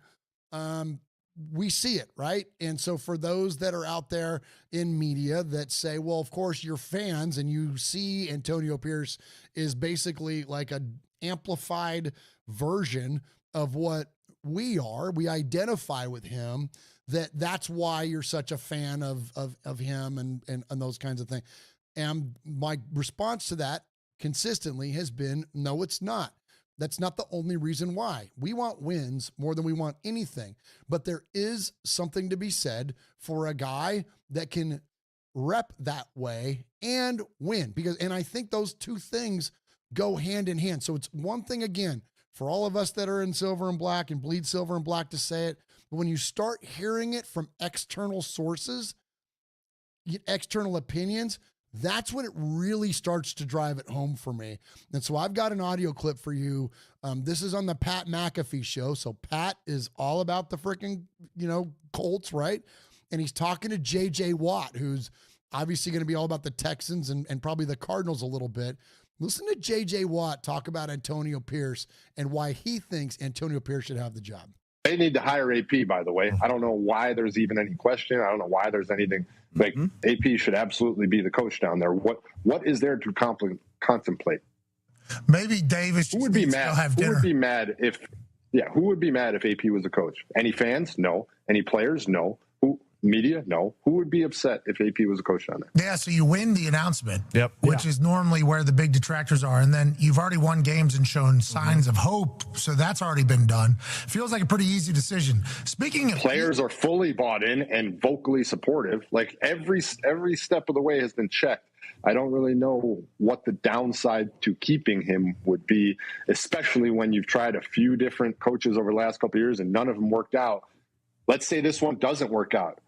we see it, right? And so for those that are out there in media that say, well, of course you're fans and you see Antonio Pierce is basically like an amplified version of what we are. We identify with him. That's why you're such a fan of him and those kinds of things. And my response to that consistently has been, no, it's not. That's not the only reason why. We want wins more than we want anything. But there is something to be said for a guy that can rep that way and win. And I think those two things go hand in hand. So it's one thing, again, for all of us that are in silver and black and bleed silver and black to say it, but when you start hearing it from external sources, external opinions, that's when it really starts to drive it home for me. And so I've got an audio clip for you. This is on the Pat McAfee show. So Pat is all about the freaking, you know, Colts, right? And he's talking to J.J. Watt, who's obviously going to be all about the Texans and probably the Cardinals a little bit. Listen to J.J. Watt talk about Antonio Pierce and why he thinks Antonio Pierce should have the job. They need to hire AP, by the way. I don't know why there's even any question. I don't know why there's anything. Like, AP should absolutely be the coach down there. What is there to contemplate? Maybe Davis. Who would be mad? Who would be mad if? Yeah, who would be mad if AP was the coach? Any fans? No. Any players? No. Media? No. Who would be upset if AP was a coach down there? Yeah, so you win the announcement, which is normally where the big detractors are. And then you've already won games and shown signs of hope. So that's already been done. Feels like a pretty easy decision. Speaking of players are fully bought in and vocally supportive. Like every step of the way has been checked. I don't really know what the downside to keeping him would be, especially when you've tried a few different coaches over the last couple of years and none of them worked out. Let's say this one doesn't work out.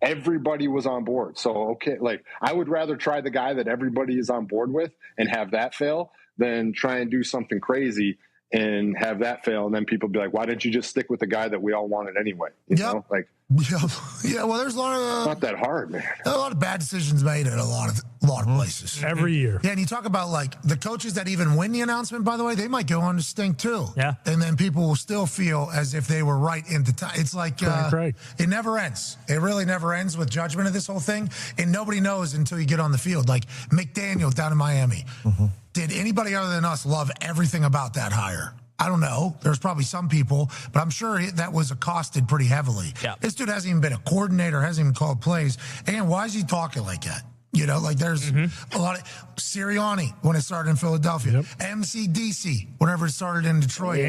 Everybody was on board. So, okay, like I would rather try the guy that everybody is on board with and have that fail than try and do something crazy and have that fail. And then people be like, why didn't you just stick with the guy that we all wanted anyway? You know, like, yeah, well, there's a lot of not that hard, man. A lot of bad decisions made at a lot of places every year. Yeah, and you talk about like the coaches that even win the announcement. By the way, they might go on to stink too. Yeah, and then people will still feel as if they were right in the time. It's like it never ends. It really never ends with judgment of this whole thing, and nobody knows until you get on the field. Like McDaniel down in Miami. Did anybody other than us love everything about that hire? I don't know. There's probably some people, but I'm sure that was accosted pretty heavily. Yeah. This dude hasn't even been a coordinator, hasn't even called plays. And why is he talking like that? You know, like there's a lot of Sirianni when it started in Philadelphia, MCDC whenever it started in Detroit.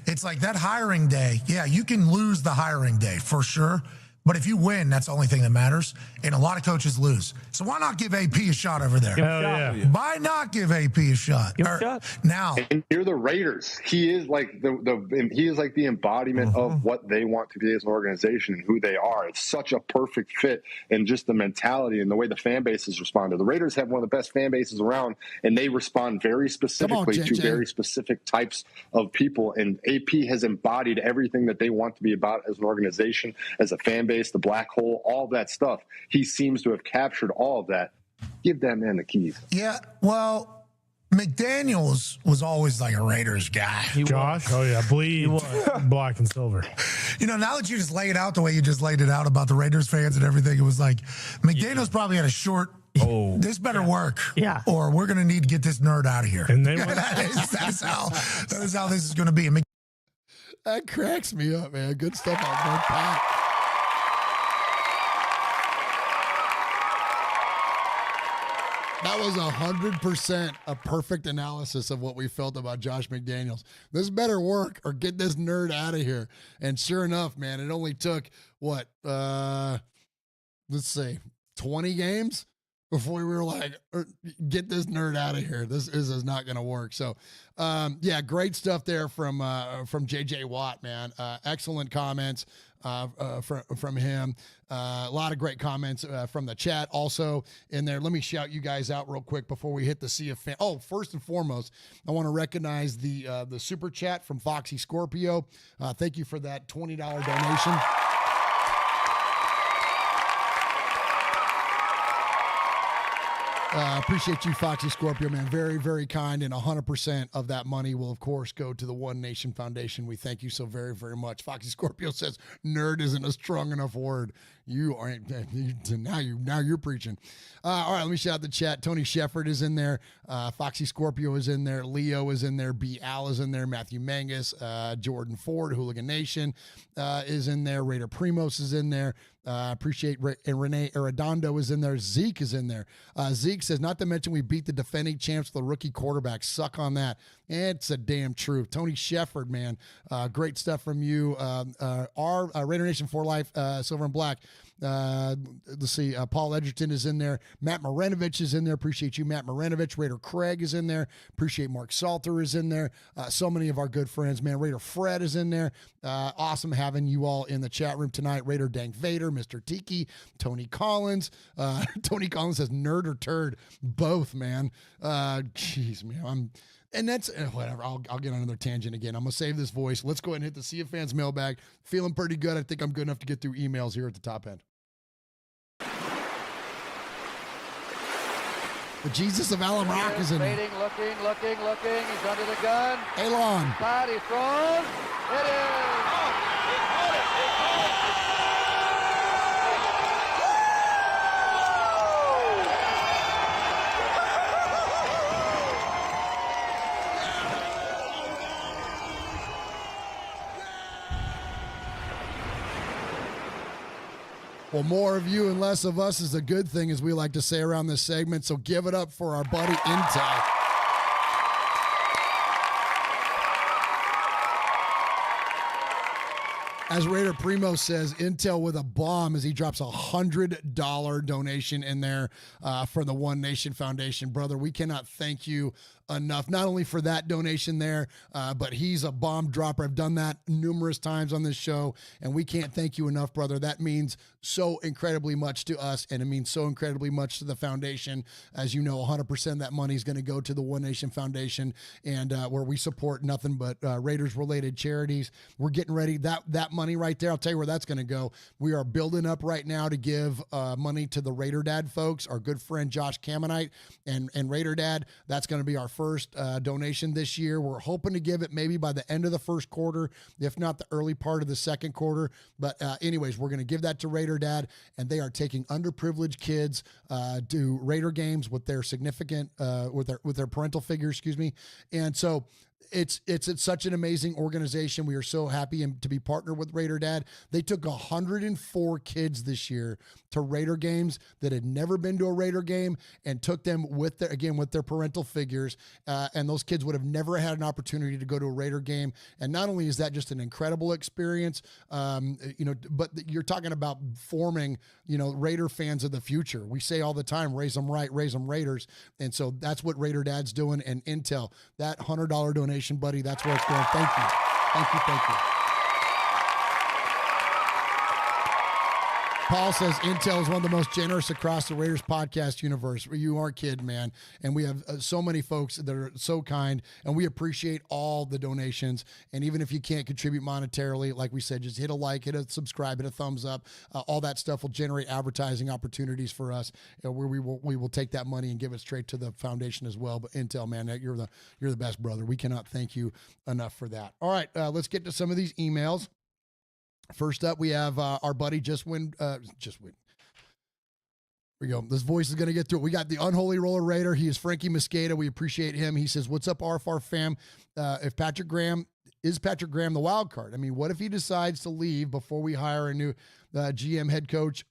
It's like that hiring day. Yeah, you can lose the hiring day for sure. But if you win, that's the only thing that matters. And a lot of coaches lose. So why not give AP a shot over there? Why not give AP a shot? Now, and you're the Raiders. He is like the embodiment of what they want to be as an organization and who they are. It's such a perfect fit, and just the mentality and the way the fan bases responded. The Raiders have one of the best fan bases around, and they respond very specifically to very specific types of people. And AP has embodied everything that they want to be about as an organization, as a fan base, the black hole, all that stuff. He seems to have captured all of that. Give that man the keys. Yeah, well, McDaniels was always like a Raiders guy. Josh? Oh, yeah. Bleed black and silver. You know, now that you just lay it out the way you just laid it out about the Raiders fans and everything, it was like McDaniels probably had a short, this better work. Yeah. Or we're going to need to get this nerd out of here. And they that is how this is going to be. That cracks me up, man. Good stuff on Murf Pat. That was 100% a perfect analysis of what we felt about Josh McDaniels. This better work or get this nerd out of here. And sure enough, man, it only took, let's say 20 games before we were like, get this nerd out of here. This is not going to work. So, yeah, great stuff there from JJ Watt, man. Excellent comments from him. A lot of great comments from the chat also in there. Let me shout you guys out real quick before we hit the Sea of Fan. Oh, first and foremost, I want to recognize the super chat from Foxy Scorpio. Thank you for that $20 donation. Appreciate you, Foxy Scorpio, man. Very, very kind, and 100% of that money will, of course, go to the One Nation Foundation. We thank you so very, very much. Foxy Scorpio says nerd isn't a strong enough word. You aren't. Now you're preaching. All right, let me shout out the chat. Tony Shefford is in there. Foxy Scorpio is in there. Leo is in there. B. Al is in there. Matthew Mangus. Jordan Ford, Hooligan Nation is in there. Raider Primos is in there. Appreciate and Renee Arredondo is in there. Zeke is in there. Zeke says, not to mention we beat the defending champs with a rookie quarterback. Suck on that. It's a damn truth. Tony Shefford, man. Great stuff from you. Our Raider Nation for Life, Silver and Black. Let's see. Paul Edgerton is in there. Matt Marinovich is in there. Appreciate you, Matt Marinovich. Raider Craig is in there. Appreciate Mark Salter is in there. So many of our good friends, man. Raider Fred is in there. Awesome having you all in the chat room tonight. Raider Dank Vader, Mr. Tiki, Tony Collins. Tony Collins says nerd or turd. Both, man. Jeez, man. And that's whatever. I'll get on another tangent again. I'm going to save this voice. Let's go ahead and hit the Sea of Fans mailbag. Feeling pretty good. I think I'm good enough to get through emails here at the top end. The Jesus of Alum Rock is in there. Looking. He's under the gun. Elon. Flat, he's thrown. It is. Well, more of you and less of us is a good thing, as we like to say around this segment. So give it up for our buddy Intel. As Raider Primo says, Intel with a bomb as he drops $100 donation in there for the One Nation Foundation. Brother, we cannot thank you enough, not only for that donation there, but he's a bomb dropper. I've done that numerous times on this show, and we can't thank you enough, brother. That means so incredibly much to us, and it means so incredibly much to the foundation. As you know, 100% of that money is going to go to the One Nation Foundation, and where we support nothing but Raiders-related charities. We're getting ready. That money right there, I'll tell you where that's going to go. We are building up right now to give money to the Raider Dad folks, our good friend Josh Camonite and Raider Dad. That's going to be our first donation this year. We're hoping to give it maybe by the end of the first quarter, if not the early part of the second quarter. But anyways, we're going to give that to Raider Dad, and they are taking underprivileged kids to Raider games with their significant with their parental figure, and so It's such an amazing organization. We are so happy to be partnered with Raider Dad. They took 104 kids this year to Raider games that had never been to a Raider game and took them with their parental figures. And those kids would have never had an opportunity to go to a Raider game. And not only is that just an incredible experience, but you're talking about forming, Raider fans of the future. We say all the time, raise them right, raise them Raiders. And so that's what Raider Dad's doing. And Intel, that $100 donation, buddy, that's where it's going. Thank you. Thank you. Thank you. Paul says Intel is one of the most generous across the Raiders podcast universe. You aren't kidding, man. And we have so many folks that are so kind, and we appreciate all the donations. And even if you can't contribute monetarily, like we said, just hit a like, hit a subscribe, hit a thumbs up. All that stuff will generate advertising opportunities for us, where we will take that money and give it straight to the foundation as well. But Intel, man, you're the best, brother. We cannot thank you enough for that. All right, let's get to some of these emails. First up, we have our buddy Just Win. Here we go. This voice is going to get through it. We got the Unholy Roller Raider. He is Frankie Mosqueda. We appreciate him. He says, "What's up, RFR fam? If Patrick Graham the wild card? I mean, what if he decides to leave before we hire a new GM head coach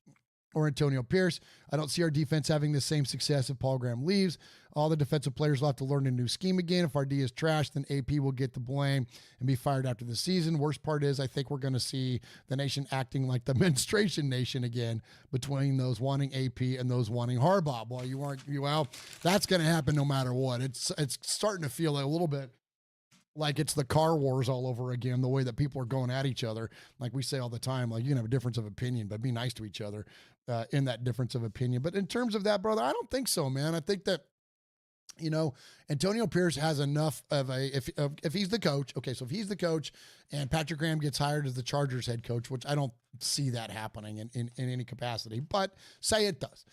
or Antonio Pierce? I don't see our defense having the same success if Paul Graham leaves. All the defensive players will have to learn a new scheme again. If our D is trash, then AP will get the blame and be fired after the season. Worst part is I think we're going to see the nation acting like the menstruation nation again, between those wanting AP and those wanting Harbaugh. Well, that's going to happen no matter what. It's starting to feel a little bit like it's the car wars all over again, the way that people are going at each other. Like we say all the time, like, you can have a difference of opinion, but be nice to each other in that difference of opinion. But in terms of that, brother, I don't think so, man. I think that, Antonio Pierce has enough of if he's the coach. Okay, so if he's the coach and Patrick Graham gets hired as the Chargers head coach, which I don't see that happening in any capacity, but say it does.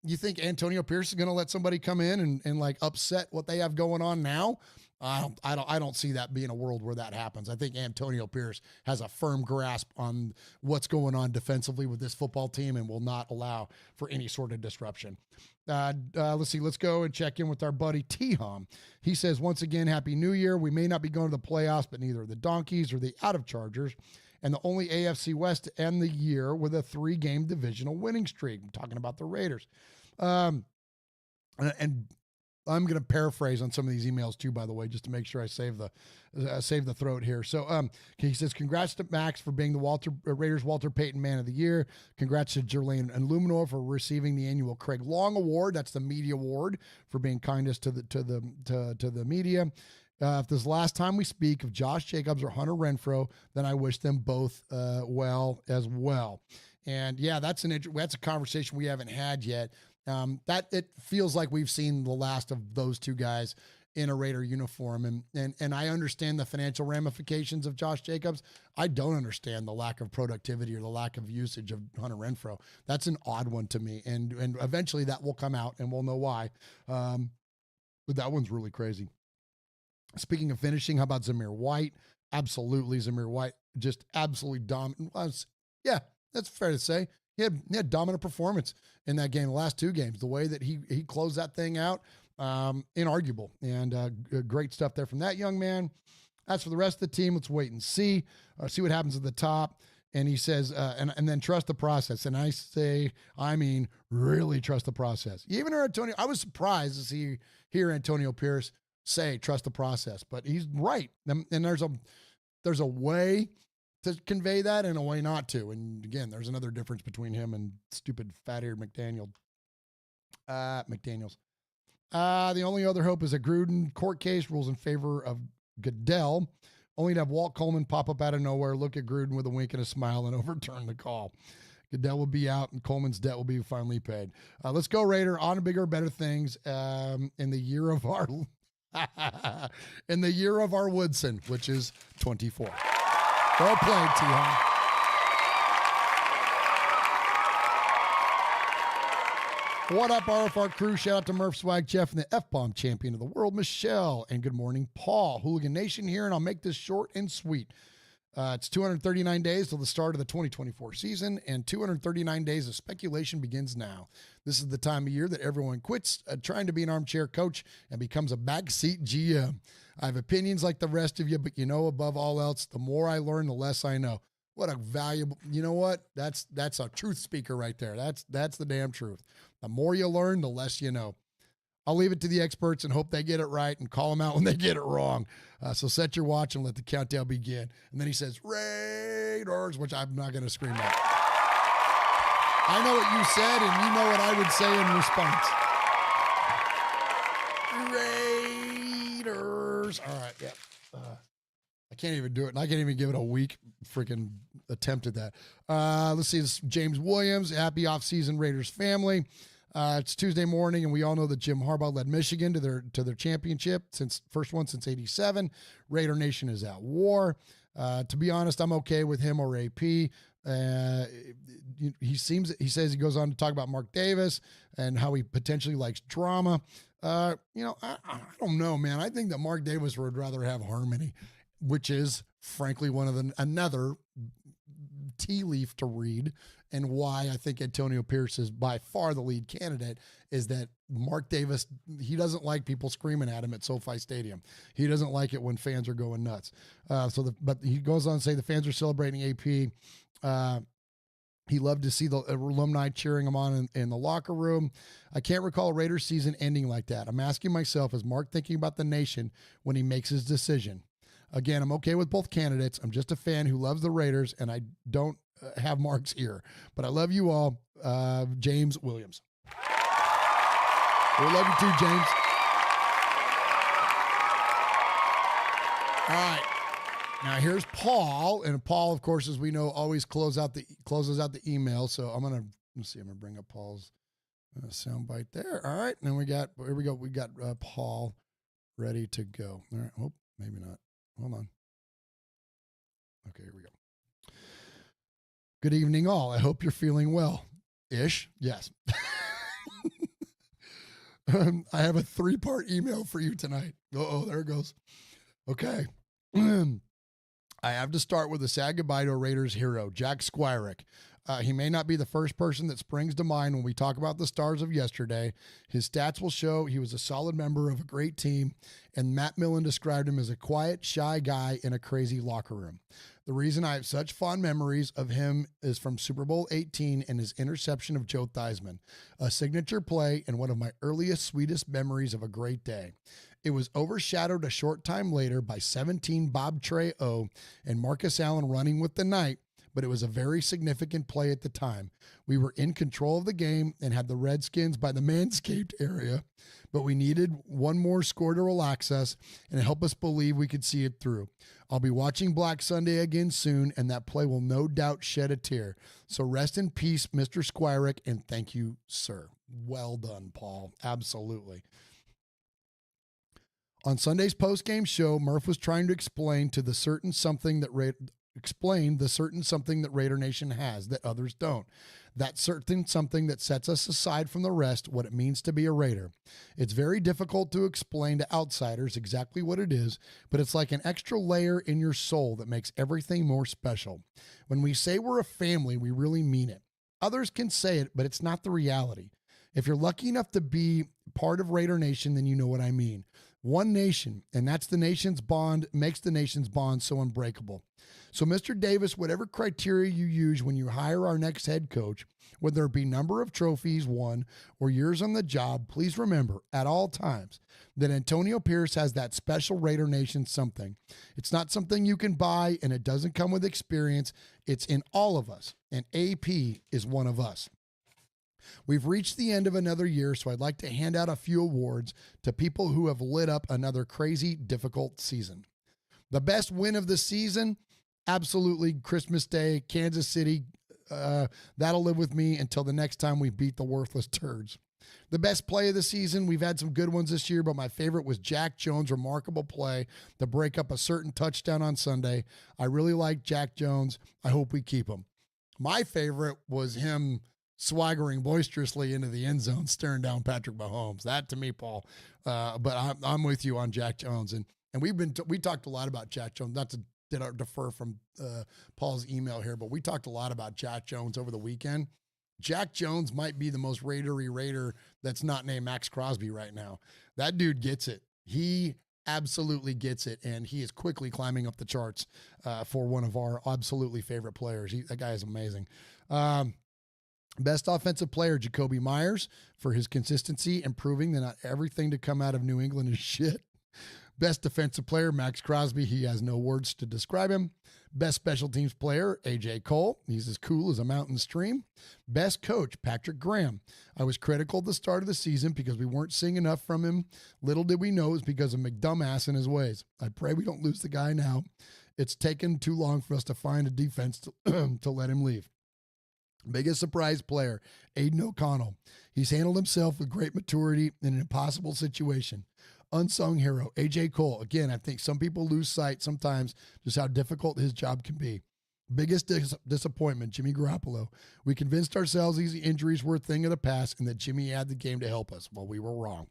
You think Antonio Pierce is going to let somebody come in and like upset what they have going on now? I don't see that being a world where that happens. I think Antonio Pierce has a firm grasp on what's going on defensively with this football team and will not allow for any sort of disruption. Let's see. Let's go and check in with our buddy T-Hom. He says, once again, Happy New Year. We may not be going to the playoffs, but neither the Donkeys or the out of Chargers, and the only AFC West to end the year with a 3-game divisional winning streak. I'm talking about the Raiders. And I'm going to paraphrase on some of these emails too, by the way, just to make sure I save the throat here. So he says, congrats to Max for being the Raiders Walter Payton Man of the Year. Congrats to Jerlaine and Luminor for receiving the annual Craig Long Award. That's the media award for being kindest to the media. If this is the last time we speak of Josh Jacobs or Hunter Renfrow, then I wish them both well as well. And yeah, that's a conversation we haven't had yet. That it feels like we've seen the last of those two guys in a Raider uniform. And I understand the financial ramifications of Josh Jacobs. I don't understand the lack of productivity or the lack of usage of Hunter Renfrow. That's an odd one to me. And eventually that will come out and we'll know why. But that one's really crazy. Speaking of finishing, how about Zamir White? Absolutely. Zamir White, just absolutely dominant. Yeah, that's fair to say. He had dominant performance in that game, the last 2 games. The way that he closed that thing out, inarguable. And great stuff there from that young man. As for the rest of the team, let's wait and see what happens at the top. And he says, and then trust the process. And I mean, really trust the process. You even heard Antonio. I was surprised to hear Antonio Pierce say, trust the process. But he's right. And there's a way to convey that and a way not to. And again, there's another difference between him and stupid fat-eared McDaniels. The only other hope is a Gruden court case rules in favor of Goodell, only to have Walt Coleman pop up out of nowhere, look at Gruden with a wink and a smile, and overturn the call. Goodell will be out, and Coleman's debt will be finally paid. Let's go, Raider, on to bigger, better things in the year of our Woodson, which is 24. Well played, T-Hon. What up, RFR crew? Shout out to Murf, Swag, Jeff, and the F-Bomb champion of the world, Michelle. And good morning, Paul. Hooligan Nation here, and I'll make this short and sweet. It's 239 days till the start of the 2024 season, and 239 days of speculation begins now. This is the time of year that everyone quits trying to be an armchair coach and becomes a backseat GM. I have opinions like the rest of you, but above all else, the more I learn, the less I know. What a valuable, you know what? That's a truth speaker right there. That's the damn truth. The more you learn, the less you know. I'll leave it to the experts and hope they get it right and call them out when they get it wrong. So set your watch and let the countdown begin. And then he says, Raiders, which I'm not going to scream out. I know what you said, and you know what I would say in response. Raiders. All right, yeah. I can't even do it, and I can't even give it a weak freaking attempt at that. Let's see. This is James Williams. Happy offseason, Raiders family. It's Tuesday morning, and we all know that Jim Harbaugh led Michigan to their championship, first one since '87. Raider Nation is at war. To be honest, I'm okay with him or AP. He says he goes on to talk about Mark Davis and how he potentially likes drama. I don't know, man. I think that Mark Davis would rather have harmony, which is frankly another tea leaf to read, and why I think Antonio Pierce is by far the lead candidate is that Mark Davis, he doesn't like people screaming at him at SoFi Stadium. He doesn't like it when fans are going nuts. But he goes on to say the fans are celebrating AP. He loved to see the alumni cheering him on in the locker room. I can't recall a Raiders season ending like that. I'm asking myself, is Mark thinking about the nation when he makes his decision? Again, I'm okay with both candidates. I'm just a fan who loves the Raiders, and I don't have Mark's ear. But I love you all, James Williams. We love you too, James. All right. Now here's Paul, and Paul, of course, as we know, always closes out the email. So I'm gonna bring up Paul's soundbite there. All right, and then here we go. We got Paul ready to go. All right. Oh, maybe not. Hold on. Okay, here we go. Good evening, all. I hope you're feeling well. Ish. Yes. I have a 3-part email for you tonight. Oh, there it goes. Okay. I have to start with a sad goodbye to a Raiders hero, Jack Squirek. He may not be the first person that springs to mind when we talk about the stars of yesterday. His stats will show he was a solid member of a great team, and Matt Millen described him as a quiet, shy guy in a crazy locker room. The reason I have such fond memories of him is from Super Bowl 18 and his interception of Joe Theismann, a signature play and one of my earliest, sweetest memories of a great day. It was overshadowed a short time later by 17 Bob Trey-O and Marcus Allen running with the night, but it was a very significant play at the time. We were in control of the game and had the Redskins by the Manscaped area, but we needed one more score to relax us and help us believe we could see it through. I'll be watching Black Sunday again soon, and that play will no doubt shed a tear. So rest in peace, Mr. Squirek, and thank you, sir. Well done, Paul. Absolutely. On Sunday's post-game show, Murf was trying to explain the certain something that Raider Nation has that others don't. That certain something that sets us aside from the rest, what it means to be a Raider. It's very difficult to explain to outsiders exactly what it is, but it's like an extra layer in your soul that makes everything more special. When we say we're a family, we really mean it. Others can say it, but it's not the reality. If you're lucky enough to be part of Raider Nation, then you know what I mean. One nation, and that's the nation's bond, makes the nation's bond so unbreakable. So, Mr. Davis, whatever criteria you use when you hire our next head coach, whether it be number of trophies won or years on the job, please remember at all times that Antonio Pierce has that special Raider Nation something. It's not something you can buy, and it doesn't come with experience. It's in all of us, and AP is one of us. We've reached the end of another year, so I'd like to hand out a few awards to people who have lit up another crazy, difficult season. The best win of the season, absolutely Christmas Day, Kansas City. That'll live with me until the next time we beat the worthless turds. The best play of the season, we've had some good ones this year, but my favorite was Jack Jones' remarkable play to break up a certain touchdown on Sunday. I really like Jack Jones. I hope we keep him. My favorite was him swaggering boisterously into the end zone, staring down Patrick Mahomes. That to me, Paul. But I'm with you on Jack Jones, and we talked a lot about Jack Jones. Not to defer from Paul's email here, but we talked a lot about Jack Jones over the weekend. Jack Jones might be the most Raider that's not named Max Crosby right now. That dude gets it. He absolutely gets it, and he is quickly climbing up the charts for one of our absolutely favorite players. That guy is amazing. Best offensive player, Jacoby Myers, for his consistency and proving that not everything to come out of New England is shit. Best defensive player, Max Crosby. He has no words to describe him. Best special teams player, A.J. Cole. He's as cool as a mountain stream. Best coach, Patrick Graham. I was critical at the start of the season because we weren't seeing enough from him. Little did we know it was because of McDumbass and his ways. I pray we don't lose the guy now. It's taken too long for us to find a defense to let him leave. Biggest surprise player, Aiden O'Connell. He's handled himself with great maturity in an impossible situation. Unsung hero, A.J. Cole. Again, I think some people lose sight sometimes just how difficult his job can be. Biggest disappointment, Jimmy Garoppolo. We convinced ourselves these injuries were a thing of the past and that Jimmy had the game to help us. Well, we were wrong.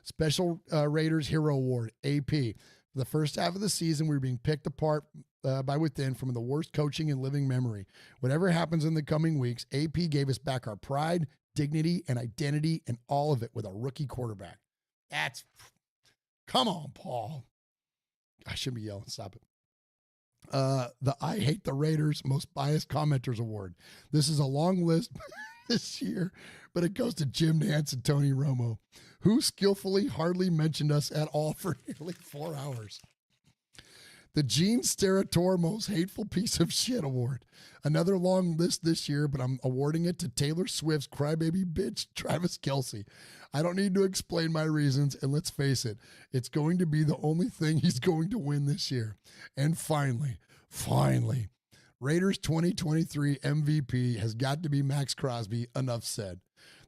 Special Raiders Hero Award, AP. For the first half of the season, we were being picked apart by within from the worst coaching in living memory. Whatever happens in the coming weeks, AP gave us back our pride, dignity, and identity, and all of it with a rookie quarterback. Come on, Paul. I shouldn't be yelling. Stop it. The I Hate the Raiders Most Biased Commenters Award. This is a long list this year, but it goes to Jim Nantz and Tony Romo, who skillfully hardly mentioned us at all for nearly 4 hours. The Gene Steratore Most Hateful Piece of Shit Award. Another long list this year, but I'm awarding it to Taylor Swift's crybaby bitch, Travis Kelce. I don't need to explain my reasons, and let's face it, it's going to be the only thing he's going to win this year. And finally, Raiders 2023 MVP has got to be Max Crosby. Enough said.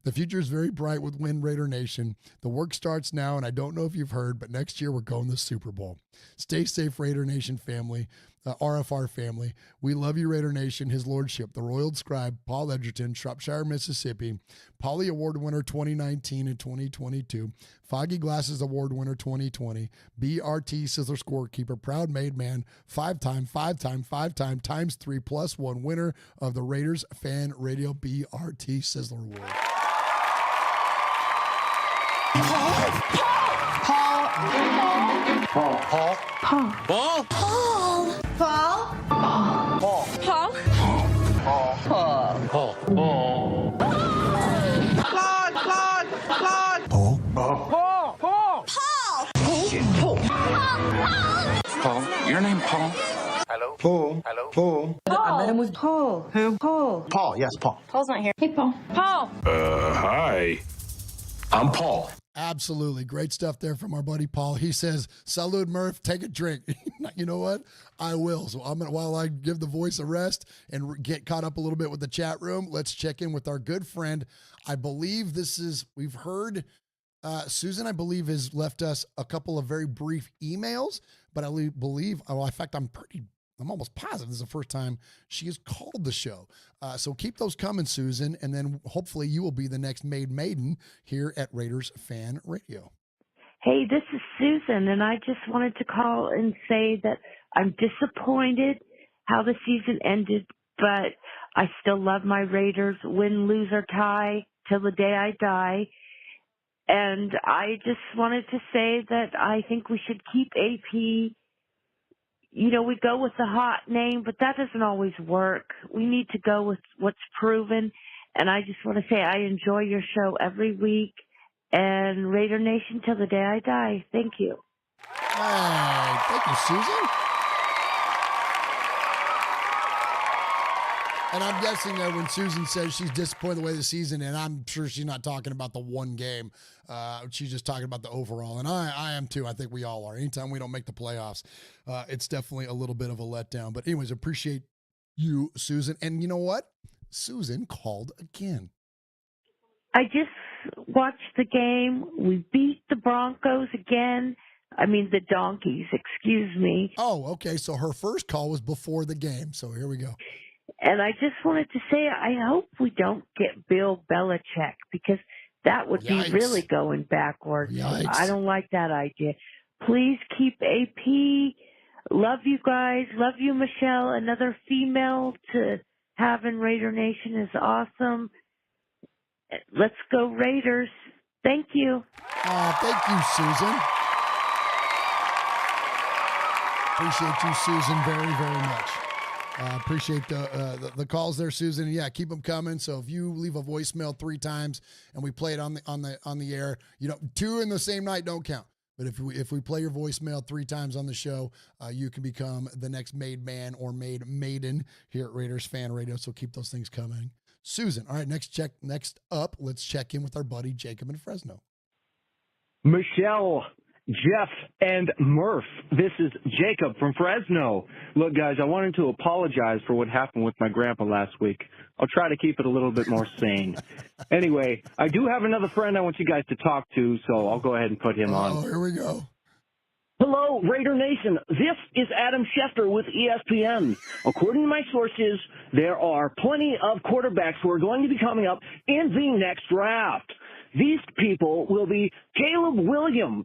The future is very bright with Win Raider Nation. The work starts now, and I don't know if you've heard, but next year we're going to the Super Bowl. Stay safe, Raider Nation family, RFR family. We love you, Raider Nation. His Lordship, the Royal Scribe, Paul Edgerton, Shropshire, Mississippi, Polly Award winner 2019 and 2022, Foggy Glasses Award winner 2020, BRT Sizzler Scorekeeper, proud made man, five-time, times 3 plus 1 winner of the Raiders Fan Radio BRT Sizzler Award. Paul, your name Paul? Hello? Paul. Hello? Paul. I met him with Paul. Who? Paul. Paul, yes, Paul. Paul's not here. Hey, Paul. Paul. Hi. I'm Paul. Absolutely. Great stuff there from our buddy Paul. He says, Salud Murf, take a drink. You know what? I will. So while I give the voice a rest and get caught up a little bit with the chat room, let's check in with our good friend. I believe we've heard Susan, I believe, has left us a couple of very brief emails, but I believe, in fact, I'm almost positive this is the first time she has called the show. So keep those coming, Susan, and then hopefully you will be the next maiden here at Raiders Fan Radio. Hey, this is Susan, and I just wanted to call and say that I'm disappointed how the season ended, but I still love my Raiders, win, lose, or tie, till the day I die. And I just wanted to say that I think we should keep AP. You know, we go with the hot name, but that doesn't always work. We need to go with what's proven. And I just want to say I enjoy your show every week. And Raider Nation till the day I die. Thank you. Hey, thank you, Susan. And I'm guessing that when Susan says she's disappointed the way the season, and I'm sure she's not talking about the one game. She's just talking about the overall. And I am too. I think we all are. Anytime we don't make the playoffs, it's definitely a little bit of a letdown. But anyways, appreciate you, Susan. And you know what? Susan called again. I just watched the game. We beat the Broncos again. I mean, the Donkeys, excuse me. Oh, okay. So her first call was before the game. So here we go. And I just wanted to say, I hope we don't get Bill Belichick, because that would be really going backwards. Yikes. I don't like that idea. Please keep AP. Love you guys. Love you, Michelle. Another female to have in Raider Nation is awesome. Let's go Raiders. Thank you. Thank you, Susan. Appreciate you, Susan, very, very much. Appreciate the calls there, Susan. Yeah, keep them coming. So if you leave a voicemail 3 times and we play it on the air, 2 in the same night don't count. But if we play your voicemail 3 times on the show, you can become the next made man or made maiden here at Raiders Fan Radio. So keep those things coming. Susan. All right, next up, let's check in with our buddy Jacob in Fresno. Michelle, Jeff, and Murf. This is Jacob from Fresno. Look, guys, I wanted to apologize for what happened with my grandpa last week. I'll try to keep it a little bit more sane. Anyway, I do have another friend I want you guys to talk to, so I'll go ahead and put him on. Oh, here we go. Hello, Raider Nation. This is Adam Schefter with ESPN. According to my sources, there are plenty of quarterbacks who are going to be coming up in the next draft. These people will be Caleb Williams.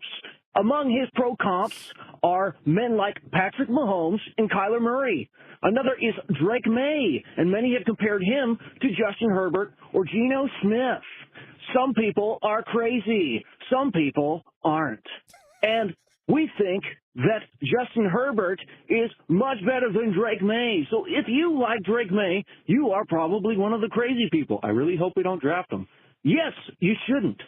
Among his pro comps are men like Patrick Mahomes and Kyler Murray. Another is Drake May, and many have compared him to Justin Herbert or Geno Smith. Some people are crazy. Some people aren't. And we think that Justin Herbert is much better than Drake May. So if you like Drake May, you are probably one of the crazy people. I really hope we don't draft him. Yes, you shouldn't.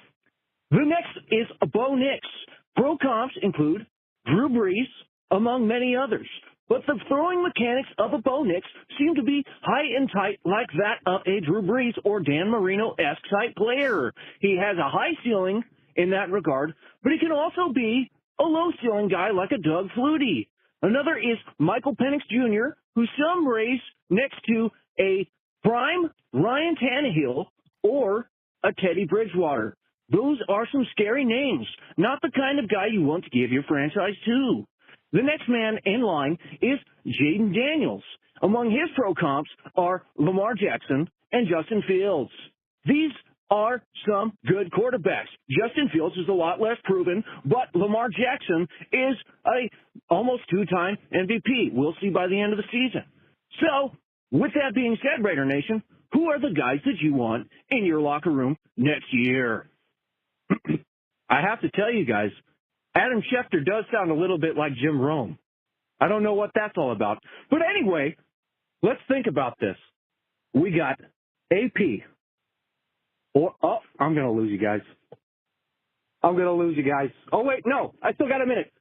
The next is Bo Nix. Pro comps include Drew Brees, among many others. But the throwing mechanics of a Bo Nix seem to be high and tight like that of a Drew Brees or Dan Marino-esque type player. He has a high ceiling in that regard, but he can also be a low-ceiling guy like a Doug Flutie. Another is Michael Penix Jr., who some raise next to a prime Ryan Tannehill or a Teddy Bridgewater. Those are some scary names, not the kind of guy you want to give your franchise to. The next man in line is Jaden Daniels. Among his pro comps are Lamar Jackson and Justin Fields. These are some good quarterbacks. Justin Fields is a lot less proven, but Lamar Jackson is a almost 2-time MVP. We'll see by the end of the season. So, with that being said, Raider Nation, who are the guys that you want in your locker room next year? I have to tell you guys, Adam Schefter does sound a little bit like Jim Rome. I don't know what that's all about. But anyway, let's think about this. We got AP. I'm going to lose you guys. Oh, wait, no. I still got a minute.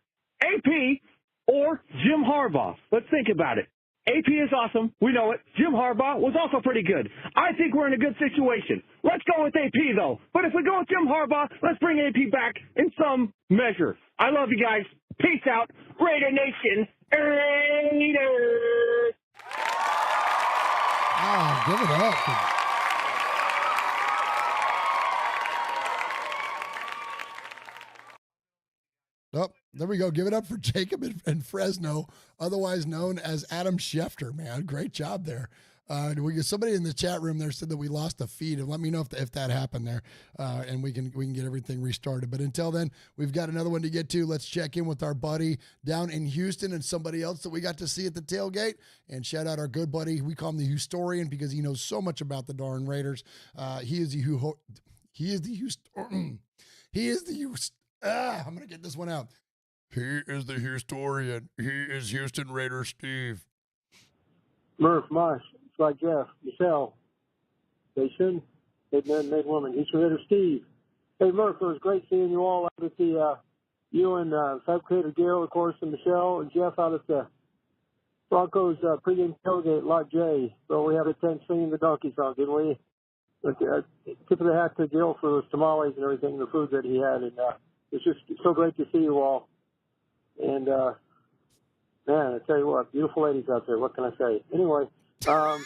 AP or Jim Harbaugh. Let's think about it. AP is awesome. We know it. Jim Harbaugh was also pretty good. I think we're in a good situation. Let's go with AP, though. But if we go with Jim Harbaugh, let's bring AP back in some measure. I love you guys. Peace out. Raider Nation. Raiders. Oh, give it up. Oh, there we go. Give it up for Jacob in Fresno, otherwise known as Adam Schefter, man. Great job there. Somebody in the chat room there said that we lost a feed, and let me know if that happened there, and we can get everything restarted. But until then, we've got another one to get to. Let's check in with our buddy down in Houston and somebody else that we got to see at the tailgate. And shout out our good buddy. We call him the Historian because he knows so much about the darn Raiders. He is the I'm going to get this one out. He is the Historian. He is Houston Raiders Steve. Murf, Mosh, Swag Jeff, Michelle, Jason, Made Man, Made Woman, Houston Raiders Steve. Hey, Murf, it was great seeing you all out at the, you and Fabricator Gil, of course, and Michelle, and Jeff out at the Broncos pregame tailgate, Lot J. So we had a tent singing the donkey song, didn't we? But, tip of the hat to Gil for those tamales and everything, the food that he had, and it's just so great to see you all. And, man, I tell you what, beautiful ladies out there. What can I say? Anyway, man,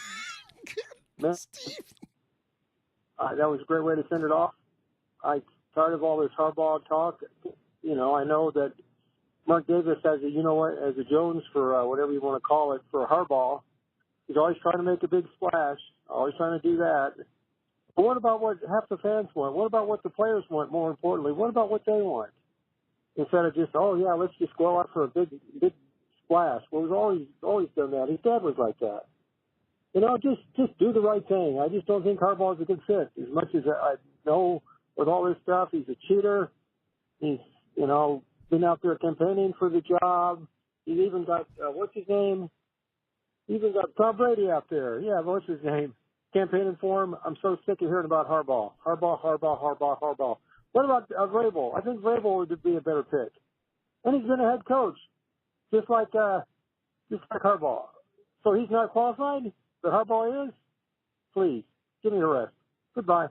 that was a great way to send it off. I'm tired of all this Harbaugh talk. You know, I know that Mark Davis has as a Jones for whatever you want to call it for Harbaugh. He's always trying to make a big splash, always trying to do that. But what about what half the fans want? What about what the players want, more importantly? What about what they want? Instead of just, let's just go out for a big splash. Well, we've always done that. His dad was like that. You know, just do the right thing. I just don't think Harbaugh's a good fit. As much as I know with all this stuff, he's a cheater. He's, been out there campaigning for the job. He's even got, what's his name? Even got Tom Brady out there. Yeah, what's his name? Campaigning for him. I'm so sick of hearing about Harbaugh. Harbaugh. What about Vrabel? I think Vrabel would be a better pick. And he's been a head coach, just like Harbaugh. So he's not qualified, but Harbaugh is? Please, give me the rest. Goodbye.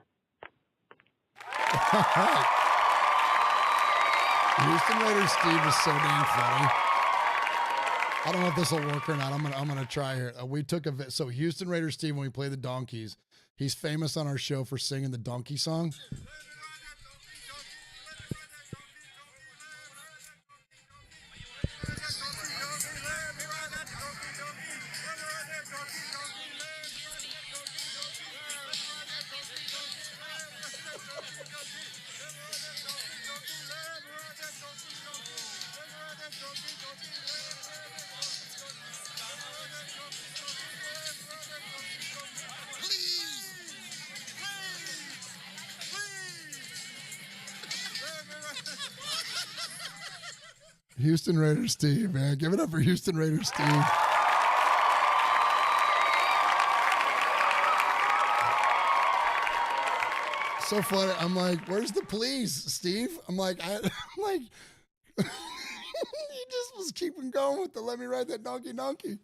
Houston Raiders Steve is so dang funny. I don't know if this will work or not. I'm gonna try here. We took so Houston Raiders Steve, when we play the Donkeys, he's famous on our show for singing the donkey song. Houston Raiders Steve, man. Give it up for Houston Raiders Steve. So funny. I'm like, where's the please, Steve? I'm like, he just was keeping going with the let me ride that donkey.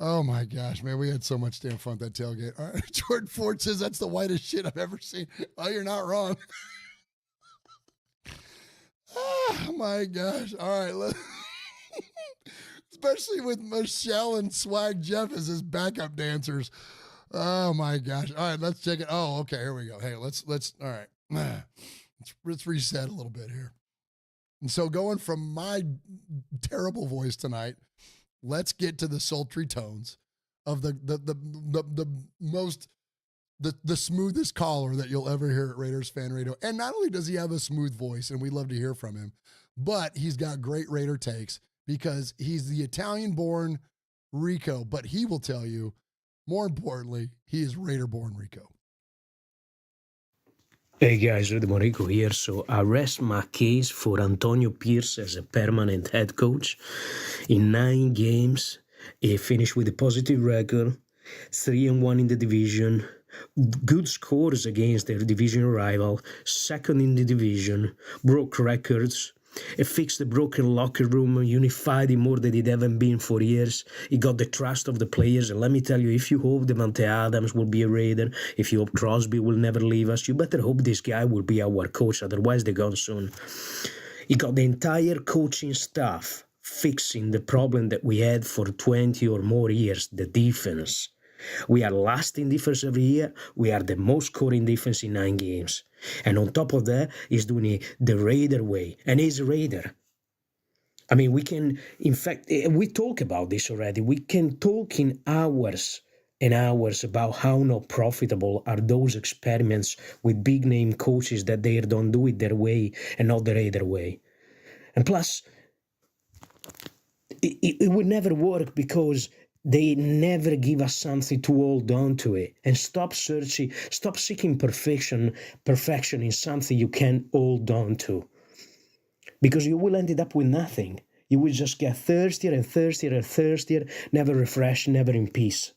Oh my gosh, man. We had so much damn fun at that tailgate. All right. Jordan Ford says that's the whitest shit I've ever seen. Oh, you're not wrong. Oh my gosh. All right. Especially with Michelle and Swag Jeff as his backup dancers. Oh my gosh. All right, let's check it. Oh, okay, here we go. Hey, let's all right. Let's reset a little bit here. And so going from my terrible voice tonight, let's get to the sultry tones of the smoothest caller that you'll ever hear at Raiders Fan Radio. And not only does he have a smooth voice, and we love to hear from him, but he's got great Raider takes because he's the Italian-born Rico. But he will tell you, more importantly, he is Raider-born Rico. Hey guys, Rico here. So I rest my case for Antonio Pierce as a permanent head coach. In 9 games, he finished with a positive record, 3-1 in the division, good scores against their division rival, second in the division, broke records. He fixed the broken locker room, unified it more than it ever been for years. He got the trust of the players. And let me tell you, if you hope Devante Adams will be a Raider, if you hope Crosby will never leave us, you better hope this guy will be our coach. Otherwise, they're gone soon. He got the entire coaching staff fixing the problem that we had for 20 or more years, the defense. We are last in defense every year. We are the most scoring defense in 9 games. And on top of that, he's doing it the Raider way. And he's a Raider. I mean, we can, in fact, we talk about this already. We can talk in hours and hours about how not profitable are those experiments with big-name coaches that they don't do it their way and not the Raider way. And plus, it would never work because they never give us something to hold on to it. And stop seeking perfection in something you can hold on to. Because you will end up with nothing. You will just get thirstier and thirstier and thirstier, never refreshed, never in peace.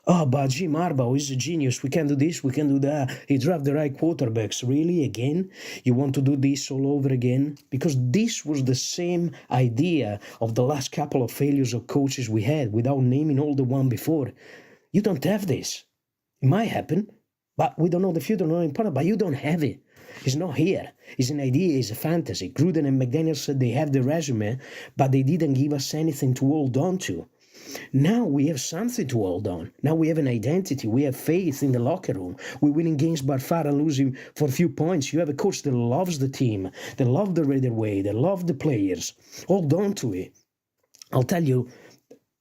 Oh, but Jim Harbaugh is a genius. We can do this, we can do that. He drafted the right quarterbacks. Really, again? You want to do this all over again? Because this was the same idea of the last couple of failures of coaches we had without naming all the one before. You don't have this. It might happen, but we don't know the future, not important, but you don't have it. It's not here. It's an idea, it's a fantasy. Gruden and McDaniel said they have the resume, but they didn't give us anything to hold on to. Now we have something to hold on. Now we have an identity. We have faith in the locker room. We're winning games by far and losing for a few points. You have a coach that loves the team, that loves the Raider way, that loves the players. Hold on to it. I'll tell you,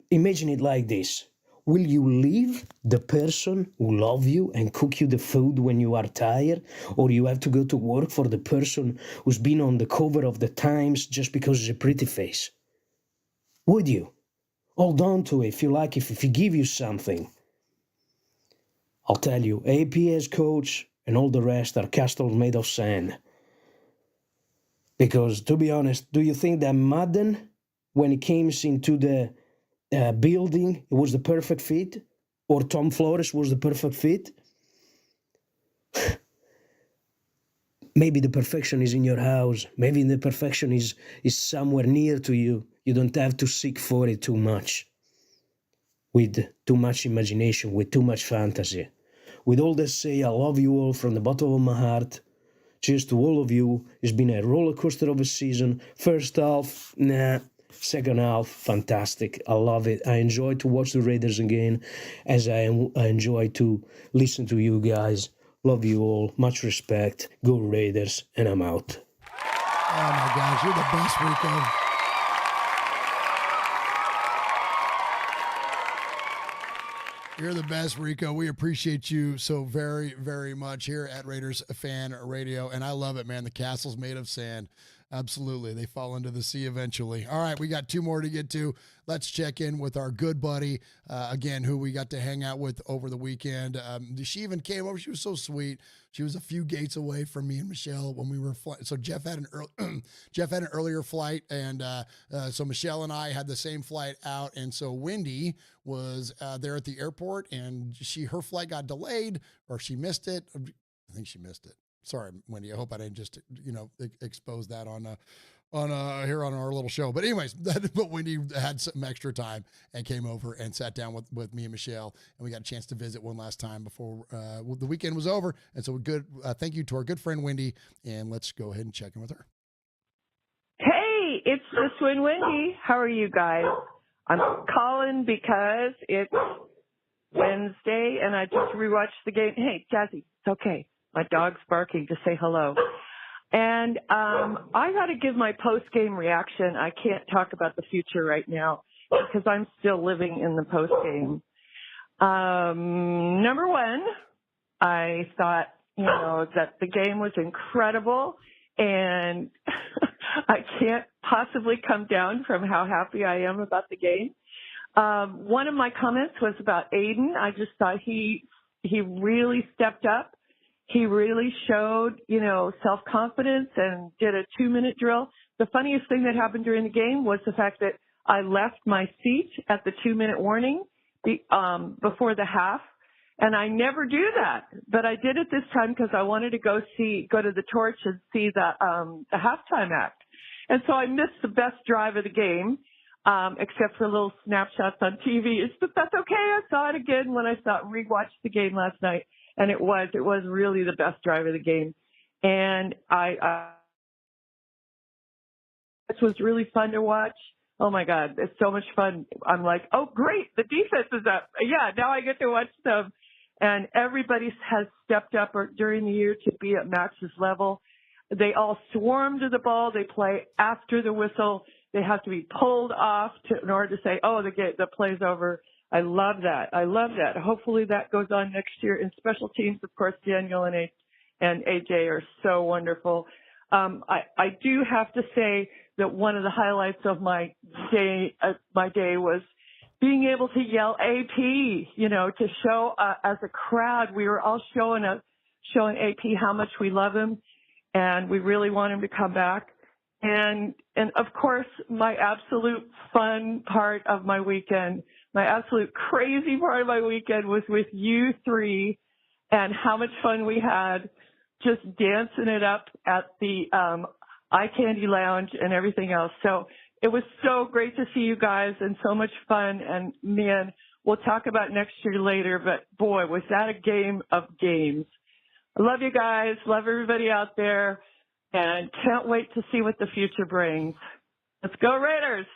imagine it like this. Will you leave the person who loves you and cook you the food when you are tired? Or you have to go to work for the person who's been on the cover of the Times just because it's a pretty face? Would you? Hold on to it if you like, if he give you something. I'll tell you, AP as coach and all the rest are castles made of sand. Because, to be honest, do you think that Madden when he came into the building, it was the perfect fit, or Tom Flores was the perfect fit. Maybe the perfection is in your house. Maybe the perfection is somewhere near to you. You don't have to seek for it too much, with too much imagination, with too much fantasy. With all this say, I love you all from the bottom of my heart. Cheers to all of you. It's been a roller coaster of a season. First half, nah. Second half, fantastic. I love it. I enjoy to watch the Raiders again, as I enjoy to listen to you guys. Love you all. Much respect. Go Raiders. And I'm out. Oh my gosh, you're the best, Rico. You're the best, Rico. We appreciate you so very, very much here at Raiders Fan Radio. And I love it, man. The castle's made of sand. Absolutely. They fall into the sea eventually. All right, we got 2 more to get to. Let's check in with our good buddy, again, who we got to hang out with over the weekend. She even came over. She was so sweet. She was a few gates away from me and Michelle when we were flying. So Jeff had an earlier flight, and so Michelle and I had the same flight out. And so Wendy was there at the airport, and her flight got delayed, or she missed it. I think she missed it. Sorry, Wendy. I hope I didn't just, expose that on here on our little show. But anyways, but Wendy had some extra time and came over and sat down with me and Michelle, and we got a chance to visit one last time before the weekend was over. And so thank you to our good friend Wendy, and let's go ahead and check in with her. Hey, it's the Twin Wendy. How are you guys? I'm calling because it's Wednesday, and I just rewatched the game. Hey, Jazzy, it's okay. My dog's barking to say hello. And I got to give my post-game reaction. I can't talk about the future right now because I'm still living in the post-game. Number one, I thought, that the game was incredible, and I can't possibly come down from how happy I am about the game. One of my comments was about Aiden. I just thought he really stepped up. He really showed, self-confidence and did a 2-minute drill. The funniest thing that happened during the game was the fact that I left my seat at the 2-minute warning before the half. And I never do that, but I did it this time because I wanted to go to the Torch and see the halftime act. And so I missed the best drive of the game, except for little snapshots on TV. But that's okay. I saw it again when I rewatched the game last night. And it was really the best drive of the game. And it was really fun to watch. Oh my God, it's so much fun. I'm like, oh great, the defense is up. Yeah, now I get to watch them. And everybody has stepped up during the year to be at Max's level. They all swarm to the ball. They play after the whistle. They have to be pulled off in order to say, oh, the play's over. I love that. Hopefully that goes on next year. In special teams, of course, Daniel and AJ are so wonderful. I do have to say that one of the highlights of my day was being able to yell AP, to show as a crowd. We were all showing AP how much we love him, and we really want him to come back. And of course, my absolute fun part of my weekend, my absolute crazy part of my weekend was with you three, and how much fun we had just dancing it up at the Eye Candy Lounge and everything else. So it was so great to see you guys and so much fun. And man, we'll talk about next year later, but boy, was that a game of games. I love you guys. Love everybody out there. And can't wait to see what the future brings. Let's go Raiders.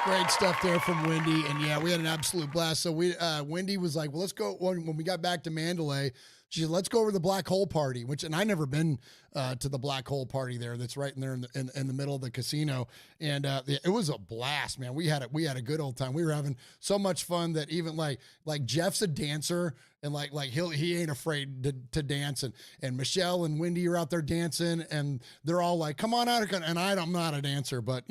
Great stuff there from Wendy. And yeah, we had an absolute blast. So Wendy was like, well, let's go. When we got back to Mandalay, she said, let's go over to the Black Hole Party, and I never been to the Black Hole Party there. That's right in there in the middle of the casino. And it was a blast, man. We had a good old time. We were having so much fun that even like Jeff's a dancer, and like he ain't afraid to dance. And Michelle and Wendy are out there dancing, and they're all like, come on out. And I'm not a dancer, but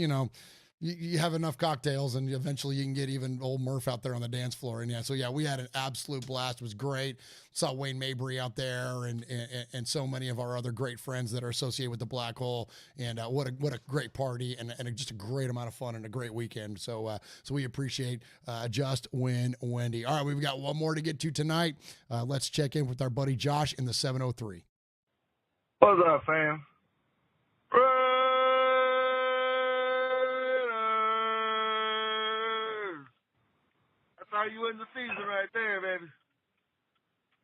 you have enough cocktails, and eventually you can get even old Murf out there on the dance floor. And yeah, so yeah, we had an absolute blast. It was great. Saw Wayne Mabry out there, and so many of our other great friends that are associated with the Black Hole. And what a great party, and just a great amount of fun and a great weekend. So we appreciate Just Win Wendy. All right, we've got one more to get to tonight. Let's check in with our buddy Josh in the 703. What's up, fam? How you in the season right there, baby?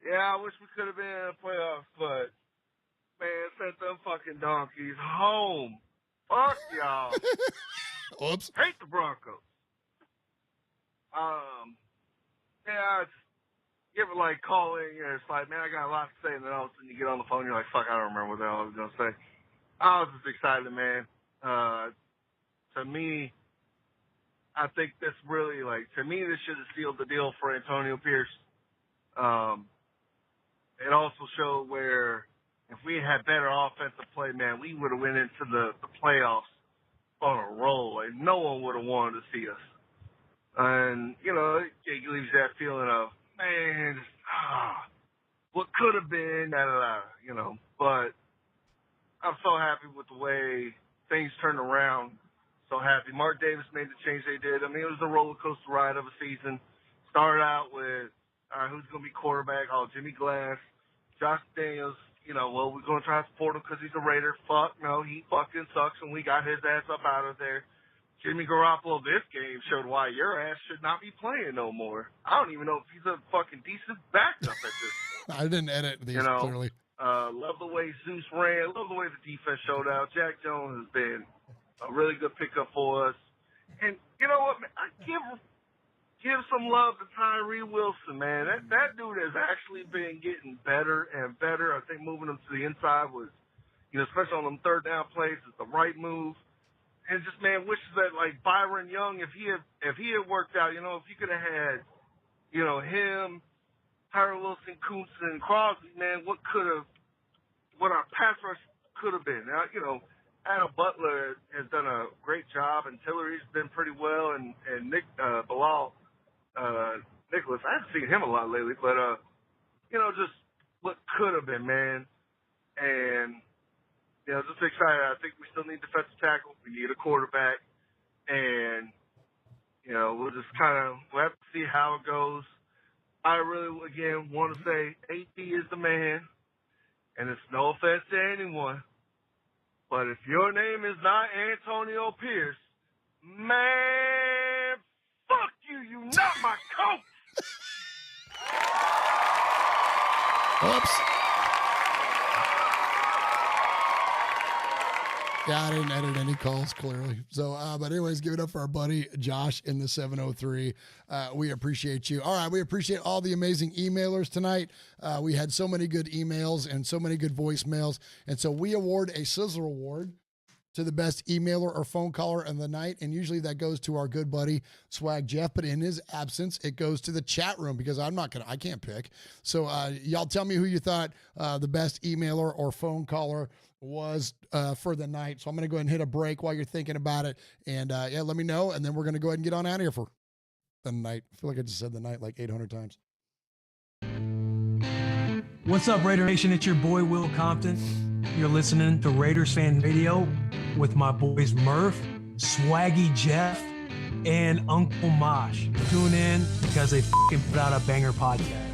Yeah, I wish we could have been in the playoffs, but man, sent them fucking donkeys home. Fuck y'all. Oops. Hate the Broncos. Yeah, I just give it like calling. It's like, man, I got a lot to say, and then all of a sudden you get on the phone, you're like, fuck, I don't remember what the hell I was gonna say. I was just excited, man. To me, I think this really, to me, this should have sealed the deal for Antonio Pierce. It also showed where if we had better offensive play, man, we would have went into the playoffs on a roll. Like, no one would have wanted to see us. And, it leaves that feeling of, man, what could have been, But I'm so happy with the way things turned around. So happy. Mark Davis made the change they did. I mean, it was a roller coaster ride of a season. Started out with, who's going to be quarterback? Oh, Jimmy Glass. Josh Daniels, we're going to try to support him because he's a Raider. Fuck, no, he fucking sucks, and we got his ass up out of there. Jimmy Garoppolo this game showed why your ass should not be playing no more. I don't even know if he's a fucking decent backup at this point. I didn't edit these, clearly. Love the way Zeus ran. Love the way the defense showed out. Jack Jones has been a really good pickup for us. And you know what, man? I give some love to Tyree Wilson, man. That dude has actually been getting better and better. I think moving him to the inside was, especially on them third down plays, is the right move. And just, man, wishes that, Byron Young, if he had worked out, if you could have had, him, Tyree Wilson, Kuntz, and Crosby, man, what our pass rush could have been. Now, Adam Butler has done a great job, and Tillery's been pretty well, and Bilal Nicholas, I haven't seen him a lot lately, but just what could have been, man. And just excited. I think we still need defensive tackle. We need a quarterback, and we'll just we'll have to see how it goes. I really, again, want to say AD is the man, and it's no offense to anyone. But if your name is not Antonio Pierce, man, fuck you. You not my coach. Oops. Yeah, I didn't edit any calls, clearly. So, but anyways, give it up for our buddy Josh in the 703. We appreciate you. All right, we appreciate all the amazing emailers tonight. We had so many good emails and so many good voicemails. And so we award a Sizzler Award to the best emailer or phone caller of the night. And usually that goes to our good buddy Swag Jeff, but in his absence, it goes to the chat room because I can't pick. So y'all tell me who you thought the best emailer or phone caller was for the night. So I'm going to go ahead and hit a break while you're thinking about it. And let me know. And then we're going to go ahead and get on out of here for the night. I feel like I just said the night like 800 times. What's up, Raider Nation? It's your boy, Will Compton. You're listening to Raiders Fan Radio with my boys Murf, Swaggy Jeff, and Uncle Mosh. Tune in because they fucking put out a banger podcast.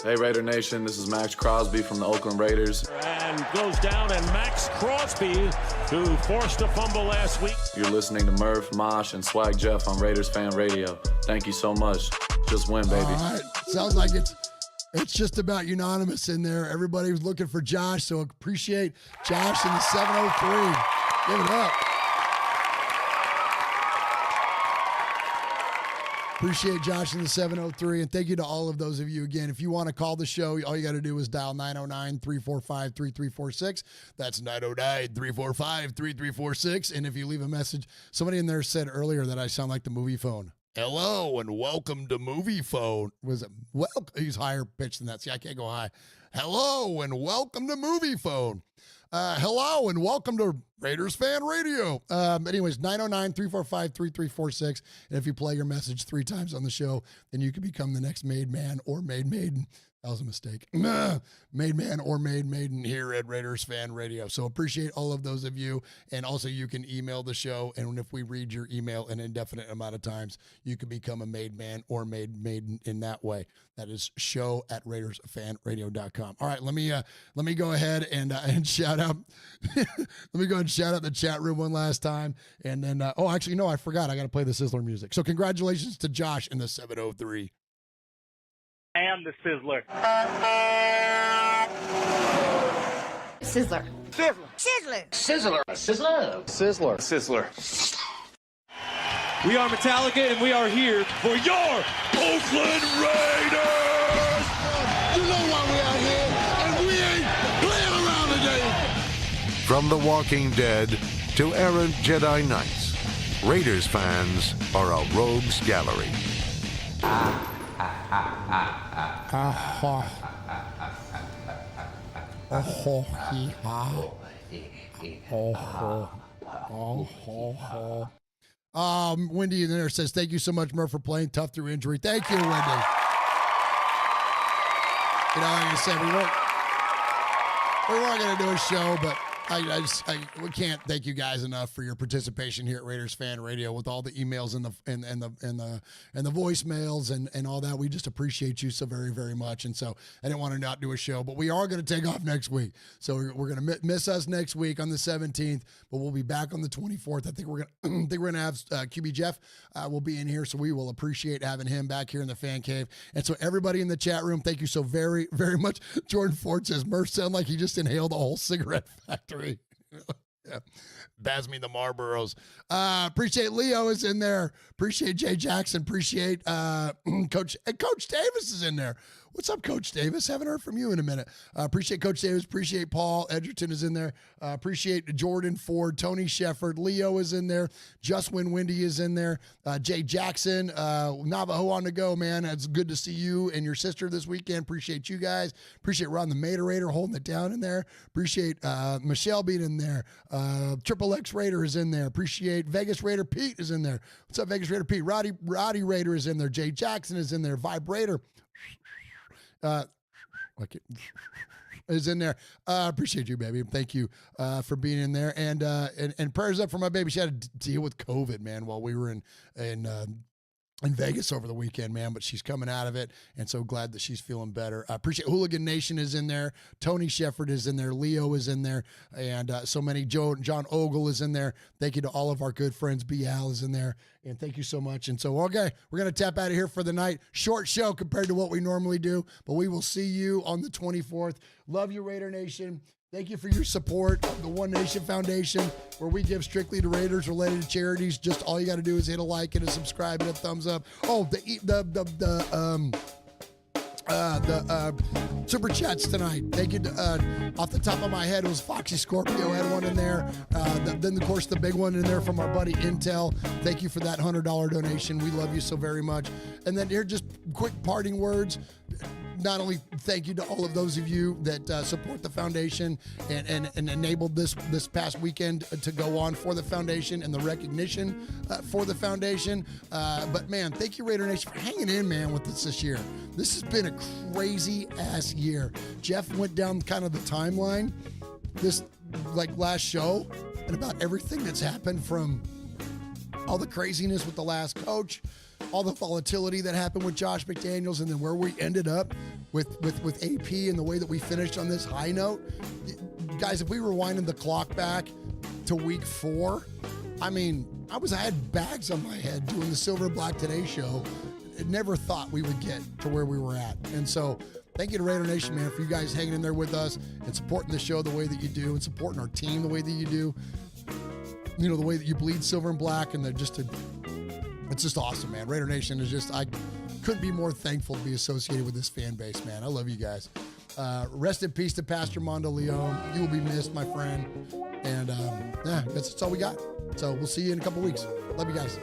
Hey, Raider Nation, this is Max Crosby from the Oakland Raiders. And goes down, and Max Crosby, who forced a fumble last week. You're listening to Murf, Mosh, and Swag Jeff on Raiders Fan Radio. Thank you so much. Just win, baby. All right. Sounds like it's just about unanimous in there. Everybody was looking for Josh, so appreciate Josh in the 703. Give it up. Appreciate Josh in the 703, and thank you to all of those of you. Again, if you want to call the show, all you got to do is dial 909-345-3346. That's 909-345-3346. And if you leave a message, somebody in there said earlier that I sound like the movie phone. Hello and welcome to Movie Phone. Was it he's higher pitched than that. See, I can't go high. Hello and welcome to Movie Phone. Hello and welcome to Raiders Fan Radio. Anyways, 909-345-3346. And if you play your message 3 times on the show, then you can become the next made man or made maiden. That was a mistake. Made man or made maiden here at Raiders Fan Radio. So appreciate all of those of you. And also you can email the show. And if we read your email an indefinite amount of times, you can become a made man or made maiden in that way. That is show@RaidersFanRadio.com. All right, let me go ahead and shout out. Let me go ahead and shout out the chat room one last time. And then, actually, no, I forgot. I got to play the Sizzler music. So congratulations to Josh in the 703. I am the Sizzler. Sizzler. Sizzler. Sizzler. Sizzler. Sizzler. Sizzler. We are Metallica, and we are here for your Oakland Raiders! You know why we are here, and we ain't playing around today. From The Walking Dead to errant Jedi Knights, Raiders fans are a rogues gallery. Wendy in there says, thank you so much, Murf, for playing tough through injury. Thank you, Wendy. You know, like I said, we weren't going to do a show, but we can't thank you guys enough for your participation here at Raiders Fan Radio with all the emails and the voicemails and all that. We just appreciate you so very, very much. And so I didn't want to not do a show, but we are going to take off next week. So we're going to miss us next week on the 17th, but we'll be back on the 24th. I think we're going to have QB Jeff will be in here, so we will appreciate having him back here in the fan cave. And so everybody in the chat room, thank you so very, very much. Jordan Ford says Murf sound like he just inhaled a whole cigarette factory. Yeah. Baz me the Marlboros. Appreciate Leo is in there. Appreciate Jay Jackson. Appreciate Coach Davis is in there. What's up, Coach Davis? Haven't heard from you in a minute. Appreciate Coach Davis. Appreciate Paul Edgerton is in there. Appreciate Jordan Ford. Tony Shefford. Leo is in there. Just When Wendy is in there. Jay Jackson. Navajo on the go, man. It's good to see you and your sister this weekend. Appreciate you guys. Appreciate Ron the Materator holding it down in there. Appreciate Michelle being in there. Triple X Raider is in there. Appreciate Vegas Raider Pete is in there. What's up, Vegas Raider Pete? Roddy Raider is in there. Jay Jackson is in there. Vibrator is in there. Appreciate you, baby. Thank you for being in there. And prayers up for my baby. She had to deal with COVID, man, while we were in Vegas over the weekend, man, but she's coming out of it, and so glad that she's feeling better. I appreciate Hooligan Nation is in there. Tony Shefford is in there. Leo is in there, and so many. John Ogle is in there. Thank you to all of our good friends. B. Al is in there, and thank you so much. And so, okay, we're going to tap out of here for the night. Short show compared to what we normally do, but we will see you on the 24th. Love you, Raider Nation. Thank you for your support of the One Nation Foundation, where we give strictly to Raiders related charities. Just all you got to do is hit a like and a subscribe and a thumbs up. Oh, the super chats tonight. Thank you. Off the top of my head, it was Foxy Scorpio had one in there. Then, of course, the big one in there from our buddy Intel. Thank you for that $100 donation. We love you so very much. And then here, just quick parting words. Not only thank you to all of those of you that support the foundation and enabled this past weekend to go on for the foundation and the recognition for the foundation, but man, thank you, Raider Nation, for hanging in, man, with us this year. This has been a crazy ass year. Jeff went down kind of the timeline this last show and about everything that's happened, from all the craziness with the last coach, all the volatility that happened with Josh McDaniels, and then where we ended up with AP and the way that we finished on this high note. Guys, if we were winding the clock back to week 4, I mean, I had bags on my head doing the Silver and Black Today show. I never thought we would get to where we were at. And so thank you to Raider Nation, man, for you guys hanging in there with us and supporting the show the way that you do and supporting our team the way that you do. You know, the way that you bleed silver and black, and it's just awesome, man. Raider Nation is just, I couldn't be more thankful to be associated with this fan base, man. I love you guys. Rest in peace to Pastor Mondo Leon. You will be missed, my friend. And that's all we got. So we'll see you in a couple weeks. Love you guys.